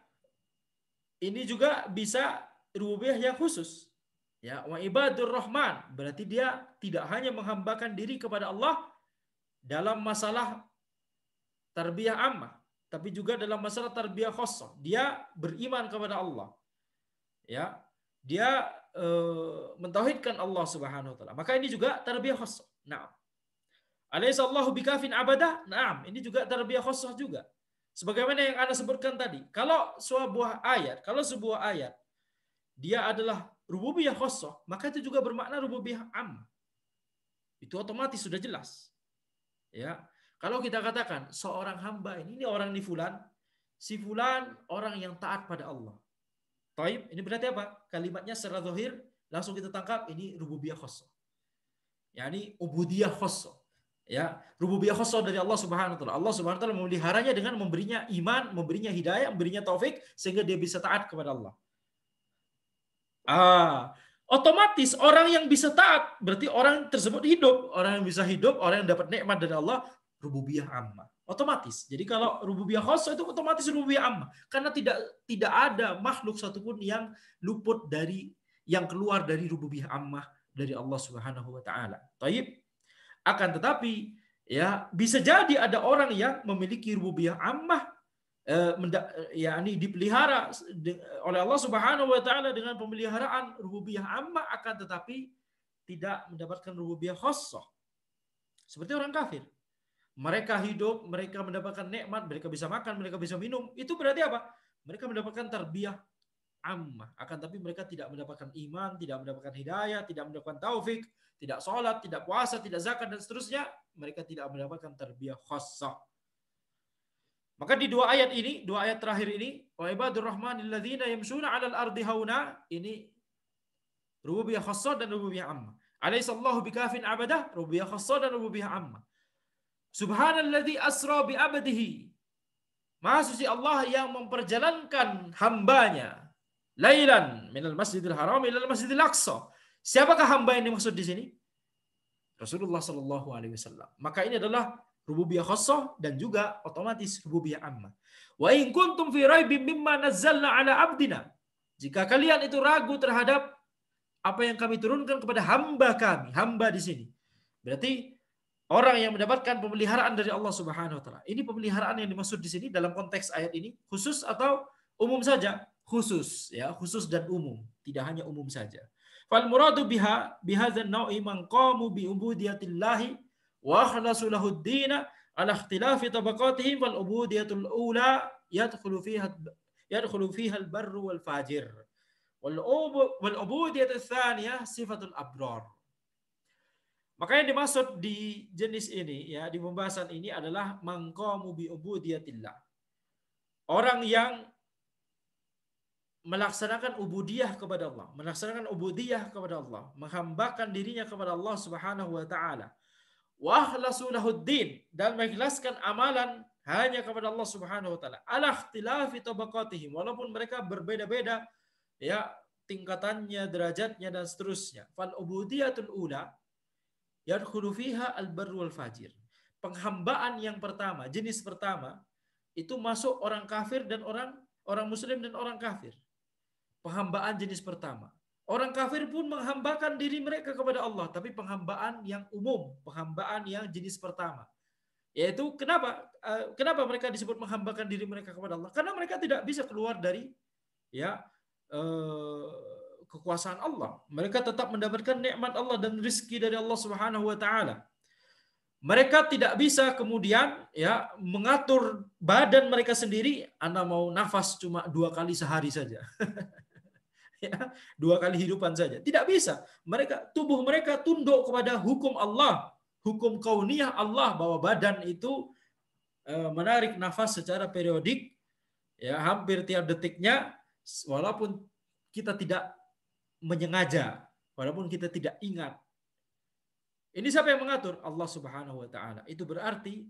ini juga bisa rububiyah yang khusus. Ya, wa ibadur rahman, berarti dia tidak hanya menghambakan diri kepada Allah dalam masalah tarbiyah ammah, tapi juga dalam masalah tarbiyah khassah. Dia beriman kepada Allah. Ya, dia mentauhidkan Allah Subhanahu wa taala. Maka ini juga tarbiyah khassah. Nah, alaihissallahu bikafin abadah? Naam, ini juga tarbiyah khassah juga. Sebagaimana yang Anda sebutkan tadi, kalau sebuah ayat dia adalah rububiyah khassah, maka itu juga bermakna rububiyah am. Itu otomatis sudah jelas. Ya. Kalau kita katakan seorang hamba ini orang ini fulan, si fulan orang yang taat pada Allah. Taib, ini berarti apa? Kalimatnya secara zahir langsung kita tangkap ini rububiyah khassah. Yani ubudiyah khassah. Ya, rububiyah khassah dari Allah Subhanahu wa taala. Allah Subhanahu wa taala memeliharanya dengan memberinya iman, memberinya hidayah, memberinya taufik sehingga dia bisa taat kepada Allah. Otomatis orang yang bisa taat berarti orang tersebut hidup, orang yang bisa hidup, orang yang dapat nikmat dari Allah, rububiyah ammah. Otomatis. Jadi kalau rububiyah khassah itu otomatis rububiyah ammah karena tidak ada makhluk satupun yang luput dari yang keluar dari rububiyah ammah dari Allah Subhanahu wa taala. Taib. Akan tetapi ya bisa jadi ada orang yang memiliki rububiyah ammah yakni dipelihara oleh Allah Subhanahu wa taala dengan pemeliharaan rububiyah ammah, akan tetapi tidak mendapatkan rububiyah khassah. Seperti orang kafir. Mereka hidup, mereka mendapatkan nikmat, mereka bisa makan, mereka bisa minum. Itu berarti apa? Mereka mendapatkan tarbiyah ammah, akan tapi mereka tidak mendapatkan iman, tidak mendapatkan hidayah, tidak mendapatkan taufik, tidak sholat, tidak puasa, tidak zakat dan seterusnya. Mereka tidak mendapatkan tarbiyah khassah. Maka di dua ayat ini, dua ayat terakhir ini, wa ibadur rahmanil ladzina yamshuna 'alal ardi hauna, ini rububiyah khassah dan rububiyah ammah. Alaihissallahu bikafin abadah, rububiyah khassah dan rububiyah ammah. Subhanalladzi asra bi 'abdihi. Maha suci Allah yang memperjalankan hambanya lailan minal masjidil haram ilal masjidil aqsa. Siapakah hamba yang dimaksud di sini? Rasulullah sallallahu alaihi wasallam. Maka ini adalah rububiyah khassah dan juga otomatis rububiyah ammah. Wa in kuntum fi raibin mimma nazzalna ala abdina. Jika kalian itu ragu terhadap apa yang kami turunkan kepada hamba kami, hamba di sini. Berarti orang yang mendapatkan pemeliharaan dari Allah Subhanahu wa taala. Ini pemeliharaan yang dimaksud di sini dalam konteks ayat ini khusus atau umum saja? Khusus, ya, khusus dan umum, tidak hanya umum saja. Fal muradu bihadzal nau'i man qamu bi ubudiyatillahi wa akhlasu lahu ad-din ala ikhtilafi tabaqatihim wal ubudiyatul ula yadkhulu fiha al-barru wal fajir. Wal ubudiyatul tsaniyah sifatul abrar. Maka yang dimaksud di jenis ini, ya, di pembahasan ini adalah mangqamu bi ubudiyatillah. Orang yang melaksanakan ubudiyah kepada Allah, melaksanakan ubudiyah kepada Allah, menghambakan dirinya kepada Allah Subhanahu wa taala. Wa akhlasu lahuddin, dan mengikhlaskan amalan hanya kepada Allah Subhanahu wa taala. Ala ikhtilafi tabaqatihim, walaupun mereka berbeda-beda ya tingkatannya, derajatnya dan seterusnya. Fal ubudiyatul ula yadkhulu fiha al-barru wal fajir. Penghambaan yang pertama, jenis pertama, itu masuk orang kafir dan orang muslim dan orang kafir. Penghambaan jenis pertama. Orang kafir pun menghambakan diri mereka kepada Allah, tapi penghambaan yang umum, penghambaan yang jenis pertama. Yaitu kenapa mereka disebut menghambakan diri mereka kepada Allah? Karena mereka tidak bisa keluar dari kekuasaan Allah. Mereka tetap mendapatkan nikmat Allah dan rezeki dari Allah Subhanahu wa taala. Mereka tidak bisa kemudian ya mengatur badan mereka sendiri. Anda mau nafas cuma 2 kali sehari saja. Ya, 2 kali hidupan saja. Tidak bisa. Tubuh mereka tunduk kepada hukum Allah, hukum kauniyah Allah, bahwa badan itu menarik nafas secara periodik, ya, hampir tiap detiknya, walaupun kita tidak menyengaja, walaupun kita tidak ingat. Ini siapa yang mengatur? Allah Subhanahu wa taala. Itu berarti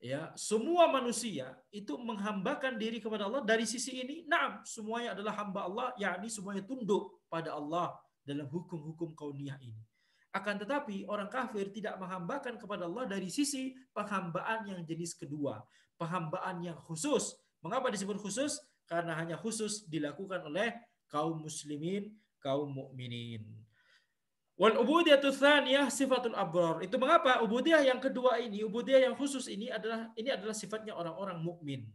ya semua manusia itu menghambakan diri kepada Allah dari sisi ini. Naam, semuanya adalah hamba Allah, yakni semuanya tunduk pada Allah dalam hukum-hukum kauniyah ini. Akan tetapi orang kafir tidak menghambakan kepada Allah dari sisi penghambaan yang jenis kedua, penghambaan yang khusus. Mengapa disebut khusus? Karena hanya khusus dilakukan oleh kaum muslimin, kaum mukminin. Wal ubudiyatu tsaniyah sifatul abrar. Itu mengapa ubudiyah yang kedua ini, ubudiyah yang khusus ini adalah sifatnya orang-orang mukmin.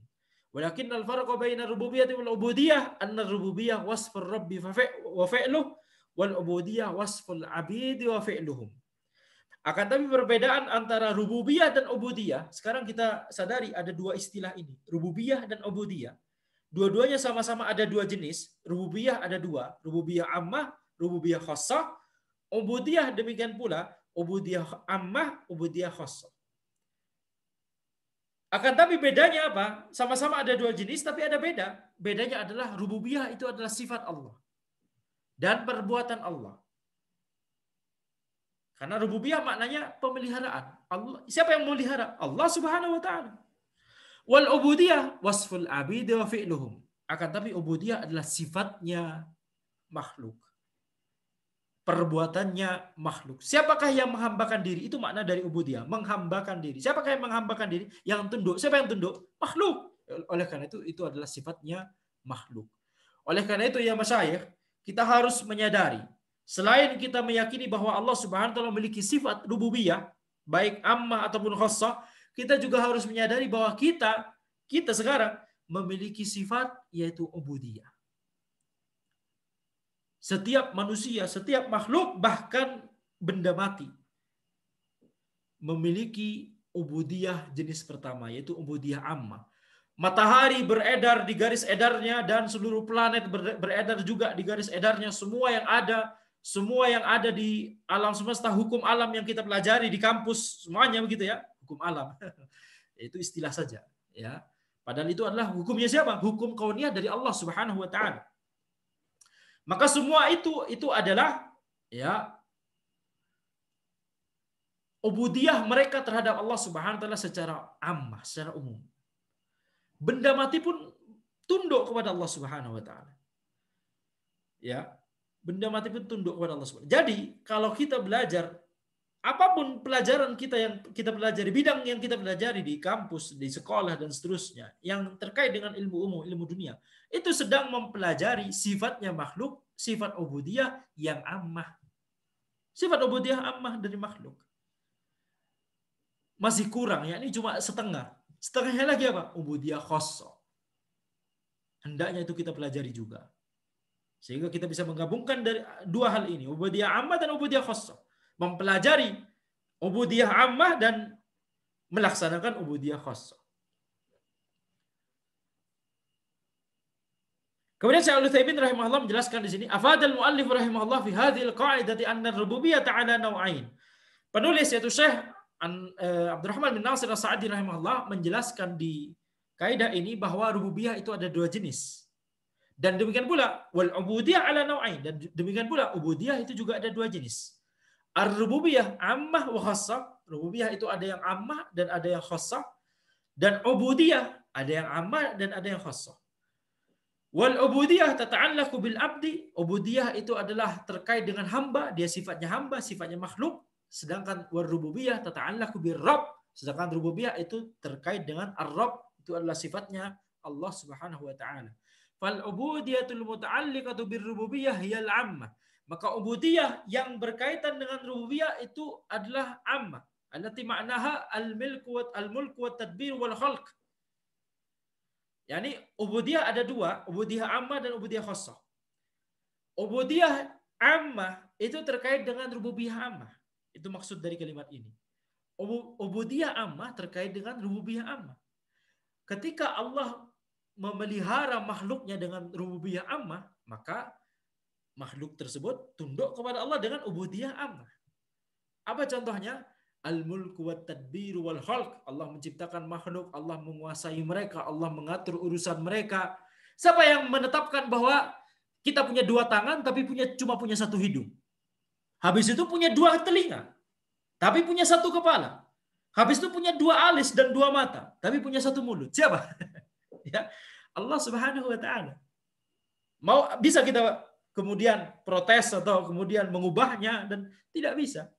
Walakin al farqa baina rububiyyah wal ubudiyah anna rububiyyah wasfur rabbi wa fi'luh wal ubudiyah wasful abidi wa fi'luhum. Akan tapi perbedaan antara rububiyah dan ubudiyah, sekarang kita sadari ada dua istilah ini, rububiyah dan ubudiyah. Dua-duanya sama-sama ada dua jenis, rububiyah ada dua, rububiyah ammah, rububiyah khassah, ubudiyah demikian pula, ubudiyah ammah, ubudiyah khassah. Akan tapi bedanya apa? Sama-sama ada dua jenis tapi ada beda. Bedanya adalah rububiyah itu adalah sifat Allah dan perbuatan Allah. Karena rububiyah maknanya pemeliharaan. Allah, siapa yang memelihara? Allah Subhanahu wa taala. Wal ubudiyah wasful abidi wa fi'luhum. Akan tapi ubudiyah adalah sifatnya makhluk. Perbuatannya makhluk. Siapakah yang menghambakan diri? Itu makna dari ubudiyah, menghambakan diri. Siapakah yang menghambakan diri? Yang tunduk. Siapa yang tunduk? Makhluk. Oleh karena itu adalah sifatnya makhluk. Oleh karena itu ya masyayikh, kita harus menyadari, selain kita meyakini bahwa Allah Subhanahu wa taala memiliki sifat rububiyah, baik ammah ataupun khassah, kita juga harus menyadari bahwa kita sekarang memiliki sifat yaitu ubudiyah. Setiap manusia, setiap makhluk, bahkan benda mati memiliki ubudiyah jenis pertama, yaitu ubudiyah ammah. Matahari beredar di garis edarnya dan seluruh planet beredar juga di garis edarnya. Semua yang ada di alam semesta, hukum alam yang kita pelajari di kampus, semuanya begitu ya, hukum alam. Itu istilah saja, ya. Padahal itu adalah hukumnya siapa? Hukum kauniyah dari Allah Subhanahu wa taala. Maka semua itu adalah ya ubudiyah mereka terhadap Allah Subhanahu wa taala secara ammah, secara umum. Benda mati pun tunduk kepada Allah Subhanahu wa taala. Ya. Benda mati pun tunduk kepada Allah Subhanahu wa taala. Jadi, kalau kita belajar apapun pelajaran kita yang kita pelajari, bidang yang kita pelajari di kampus, di sekolah dan seterusnya, yang terkait dengan ilmu umum, ilmu dunia, itu sedang mempelajari sifatnya makhluk, sifat ubudiyah yang ammah. Sifat ubudiyah ammah dari makhluk. Masih kurang, ya ini cuma setengah. Setengahnya lagi apa? Ubudiyah khassah. Hendaknya itu kita pelajari juga. Sehingga kita bisa menggabungkan dari dua hal ini, ubudiyah ammah dan ubudiyah khassah. Mempelajari ubudiyah ammah dan melaksanakan ubudiyah khassah. Kemudian Syekh Al-Utsaimin rahimahullah menjelaskan di sini, afadal muallif rahimahullah fi hadhil qa'idati anna ar-rububiyyah ta'ala naw'ain. Penulis yaitu Syekh Abdurrahman bin Nasir As-Sa'di rahimahullah menjelaskan di kaidah ini bahwa rububiyah itu ada dua jenis. Dan demikian pula wal ubudiyah ala naw'ain, dan demikian pula ubudiyah itu juga ada dua jenis. Ar-rububiyah ammah wa khassah. Rububiyah itu ada yang ammah dan ada yang khassah. Dan ubudiyah ada yang ammah dan ada yang khassah. Wal ubudiyah tata'allaqu bil abdi. Ubudiyah itu adalah terkait dengan hamba, dia sifatnya hamba, sifatnya makhluk. Sedangkan wal rububiyah tata'allaqu bir rabb. Sedangkan rububiyah itu terkait dengan ar-rabb, itu adalah sifatnya Allah Subhanahu wa taala. Fal ubudiyatul muta'alliqatu bir rububiyah hiyal ammah. Maka ubudiyah yang berkaitan dengan rububiyah itu adalah ammah. Allati ma'naha al-mulku wa tadbir wal khalq. Yani ubudiyah ada dua, ubudiyah ammah dan ubudiyah khassah. Ubudiyah ammah itu terkait dengan rububiyah ammah. Itu maksud dari kalimat ini. Ubudiyah ammah terkait dengan rububiyah ammah. Ketika Allah memelihara makhluknya dengan rububiyah ammah, maka makhluk tersebut tunduk kepada Allah dengan ubudiyah ammah. Apa contohnya? Al-mulku wa tadbiru wal khalq. Allah menciptakan makhluk, Allah menguasai mereka, Allah mengatur urusan mereka. Siapa yang menetapkan bahwa kita punya dua tangan tapi cuma punya satu hidung? Habis itu punya dua telinga, tapi punya satu kepala. Habis itu punya dua alis dan dua mata, tapi punya satu mulut. Siapa? Ya, Allah Subhanahu wa taala. Bisa kita kemudian protes atau kemudian mengubahnya, dan tidak bisa.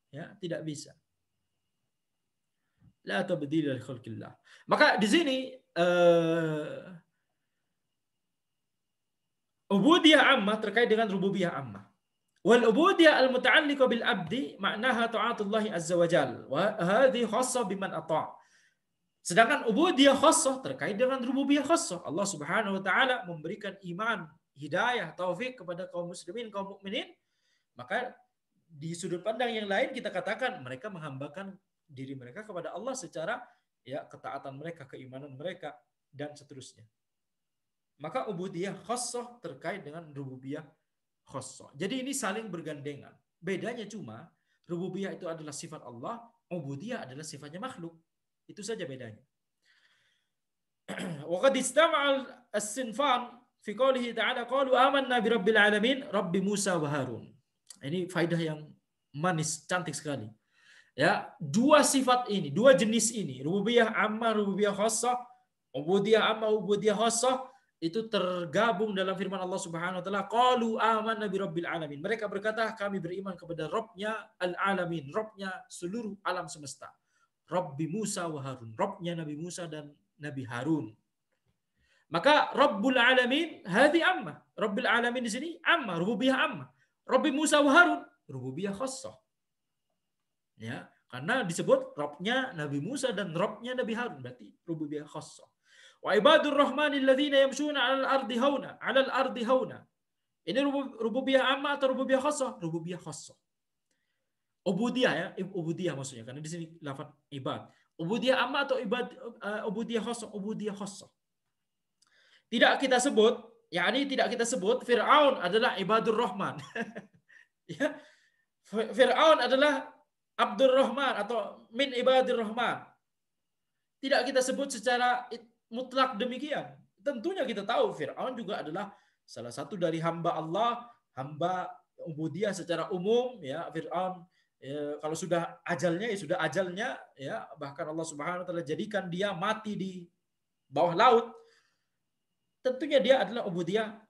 Ya, tidak bisa. La tabdila li khalqillah. Maka di sini ubudiyah ammah terkait dengan rububiyah ammah. Wal ubudiyah al-muta'alliqa bil abdi ma'naha ta'atullah azza wa jalla. Wa hadhi khassah biman ata'. Sedangkan ubudiyah khassah terkait dengan rububiyah khassah. Allah Subhanahu wa taala memberikan iman, hidayah, taufik kepada kaum muslimin, kaum mukminin, maka di sudut pandang yang lain kita katakan mereka menghambakan diri mereka kepada Allah secara ya ketaatan mereka, keimanan mereka dan seterusnya. Maka ubudiyah khassah terkait dengan rububiyah khassah. Jadi ini saling bergandengan. Bedanya cuma rububiyah itu adalah sifat Allah, ubudiyah adalah sifatnya makhluk. Itu saja bedanya. Wa qad istama'al as-sinfan fi qoulihi ta'ala qalu amanna bi rabbil alamin rabbi Musa wa Harun. Ini faidah yang manis, cantik sekali. Ya, dua sifat ini, dua jenis ini, rububiyah amma, rububiyah khassah, ubudiyah amma, ubudiyah khassah, itu tergabung dalam firman Allah Subhanahu wa taala, qalu amanna bi rabbil alamin. Mereka berkata, kami beriman kepada Rabbnya al-alamin, Rabbnya seluruh alam semesta. Rabbi Musa wa Harun, Rabbnya Nabi Musa dan Nabi Harun. Maka Rabbul alamin hadi amma. Rabbil alamin di sini amma, rububiyah amma. Rabbi Musa wa Harun, rububiyah khassah. Ya, karena disebut Rabbnya Nabi Musa dan Rabbnya Nabi Harun, berarti rububiyah khassah. Wa ibadur rahmanil ladzina yamshuna 'alal ardi hauna, 'alal ardi hauna. Ini rububiyah amma atau rububiyah khassah? Rububiyah khassah. Ubudiyah ya, ubudiyah maksudnya karena di sini lafaz ibad. Ubudiyah amma atau ubudiyah khassah? Ubudiyah khassah. Tidak kita sebut, yakni tidak kita sebut Fir'aun adalah ibadur rahman. Ya. Fir'aun adalah Abdur Rahman atau min ibadir Rahman. Tidak kita sebut secara mutlak demikian. Tentunya kita tahu Fir'aun juga adalah salah satu dari hamba Allah, hamba ubudiyah secara umum. Ya, Fir'aun ya, kalau sudah ajalnya ya sudah ajalnya. Ya, bahkan Allah Subhanahu Wa Taala jadikan dia mati di bawah laut. Tentunya dia adalah ubudiyah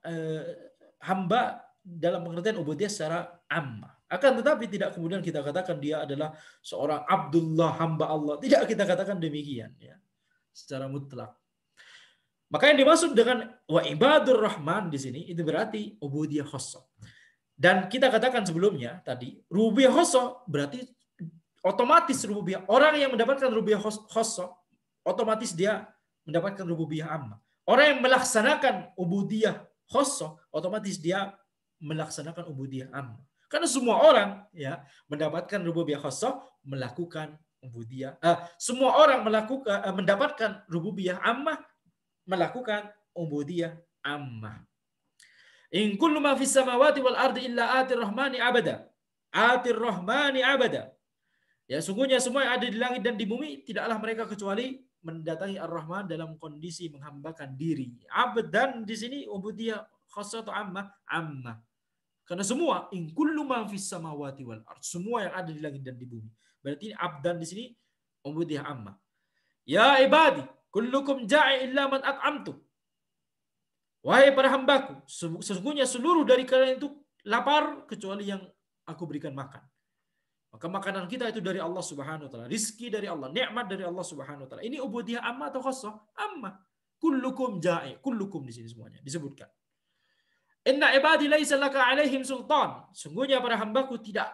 hamba dalam pengertian ubudiyah secara ammah. Akan tetapi tidak kemudian kita katakan dia adalah seorang Abdullah, hamba Allah. Tidak kita katakan demikian ya, secara mutlak. Maka yang dimaksud dengan wa ibadur rahman di sini itu berarti ubudiyah khassah. Dan kita katakan sebelumnya tadi rububiyah khassah berarti otomatis rububiyah. Orang yang mendapatkan rububiyah khassah otomatis dia mendapatkan rububiyah ammah. Orang yang melaksanakan ubudiyah khassah otomatis dia melaksanakan ubudiyah ammah. Karena semua orang ya mendapatkan rububiyah khassah melakukan ubudiyah. Semua orang mendapatkan rububiyah ammah melakukan ubudiyah ammah. In kullu ma fis samawati wal ardi illa atir rahmani abada. Atir rahmani abada. Ya, sungguhnya semua yang ada di langit dan di bumi tidaklah mereka kecuali mendatangi Ar-Rahman dalam kondisi menghambakan diri. Abdan di sini ubudiyah khassah atau ammah? Ammah. Karena semua in kullu ma fis samawati wal ard, semua yang ada di langit dan di bumi. Berarti abdan di sini ubudiyah ammah. Ya ibadi, kullukum ja'i illa man at'amtu. Wahai para hambaku, sesungguhnya seluruh dari kalian itu lapar kecuali yang aku berikan makan. Maka makanan kita itu dari Allah Subhanahu wa taala, rizki dari Allah, nikmat dari Allah Subhanahu wa taala. Ini ubudiyah ammah atau khassah? Ammah. Kullukum ja'i, kullukum di sini semuanya disebutkan. Inna ibadi laisa laka alaihim sultan. Sungguhnya para hambaku tidak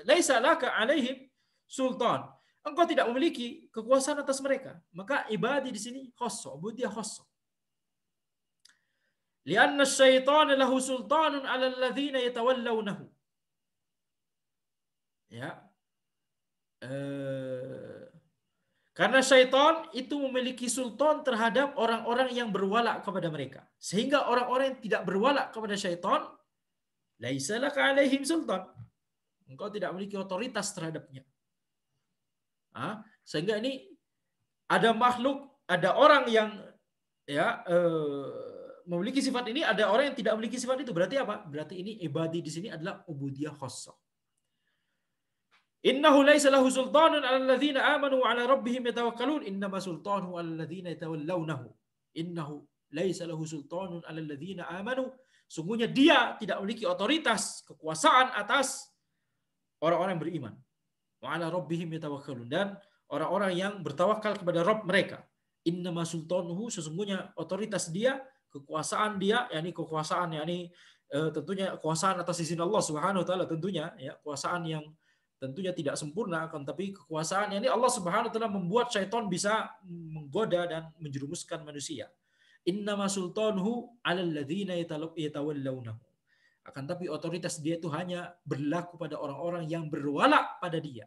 laisa laka alaihim sultan. Engkau tidak memiliki kekuasaan atas mereka. Maka ibadi di sini khassah, ubudiyah khassah. Lianna asy-syaitana lahu sultanun 'alal ladzina yatawallawnahu. Ya. Karena syaitan itu memiliki sultan terhadap orang-orang yang berwala kepada mereka. Sehingga orang-orang yang tidak berwala kepada syaitan, laisa laka alaihim sultan. Engkau tidak memiliki otoritas terhadapnya. Sehingga ini ada makhluk, ada orang yang ya memiliki sifat ini, ada orang yang tidak memiliki sifat itu. Berarti apa? Berarti ini ibadi di sini adalah ubudiyah khassah. Innahu laisa lahu sultanun 'alal ladzina amanu wa 'ala rabbihim yatawakkalun innama sultanuhu 'alal ladzina yatawallawnahu. Innahu laisa lahu sultanun 'alal ladzina amanu. Sungguhnya dia tidak memiliki otoritas, kekuasaan atas orang-orang yang beriman. Wa 'ala rabbihim yatawakkalun, dan orang-orang yang bertawakal kepada Rabb mereka. Innama sultanuhu, sesungguhnya otoritas dia, kekuasaan dia, yakni kekuasaan yakni tentunya kekuasaan atas izin Allah Subhanahu wa taala, tentunya ya, kekuasaan yang tentunya tidak sempurna, akan tapi kekuasaan ini Allah Subhanahu wa taala membuat syaitan bisa menggoda dan menjerumuskan manusia. Innama sultanuhu 'alal ladzina yatawallawnahu. Akan tapi otoritas dia itu hanya berlaku pada orang-orang yang berwala pada dia.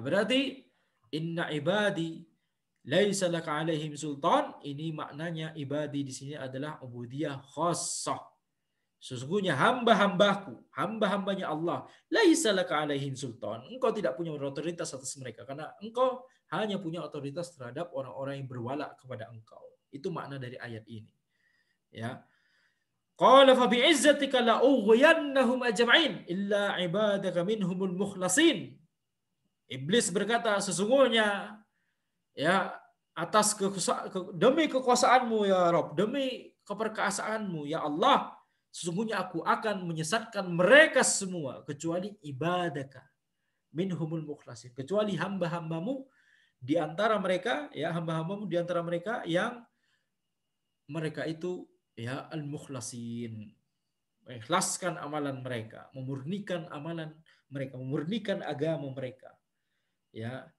Berarti inna ibadi laisa laka 'alaihim sultan, ini maknanya ibadi di sini adalah ubudiyah khassah. Sesungguhnya hamba-hambaku, hamba-hambanya Allah, laisa laka 'alaihim sultan. Engkau tidak punya otoritas atas mereka karena engkau hanya punya otoritas terhadap orang-orang yang berwala kepada engkau. Itu makna dari ayat ini. Ya. Qala fa bi'izzatika la ughwiyannahum ajma'in illa ibadaka minhumul mukhlasin. Iblis berkata, sesungguhnya ya atas demi kekuasaanmu ya Rabb, demi keperkasaanmu ya Allah, sesungguhnya aku akan menyesatkan mereka semua kecuali ibadaka minhumul mukhlasin, kecuali hamba-hambamu di antara mereka, ya hamba-hambamu di antara mereka yang mereka itu ya al-mukhlasin, mengikhlaskan amalan mereka, memurnikan amalan mereka, memurnikan agama mereka. Ya.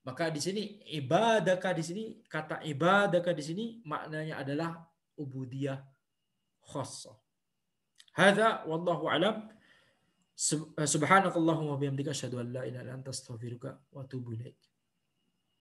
Maka di sini ibadaka di sini, kata ibadaka di sini maknanya adalah ubudiyah khassah. Hadza wallahu alam. Subhanakallahumma wa bihamdika asyhadu an la ilaha illa anta astaghfiruka wa atubu ilaik.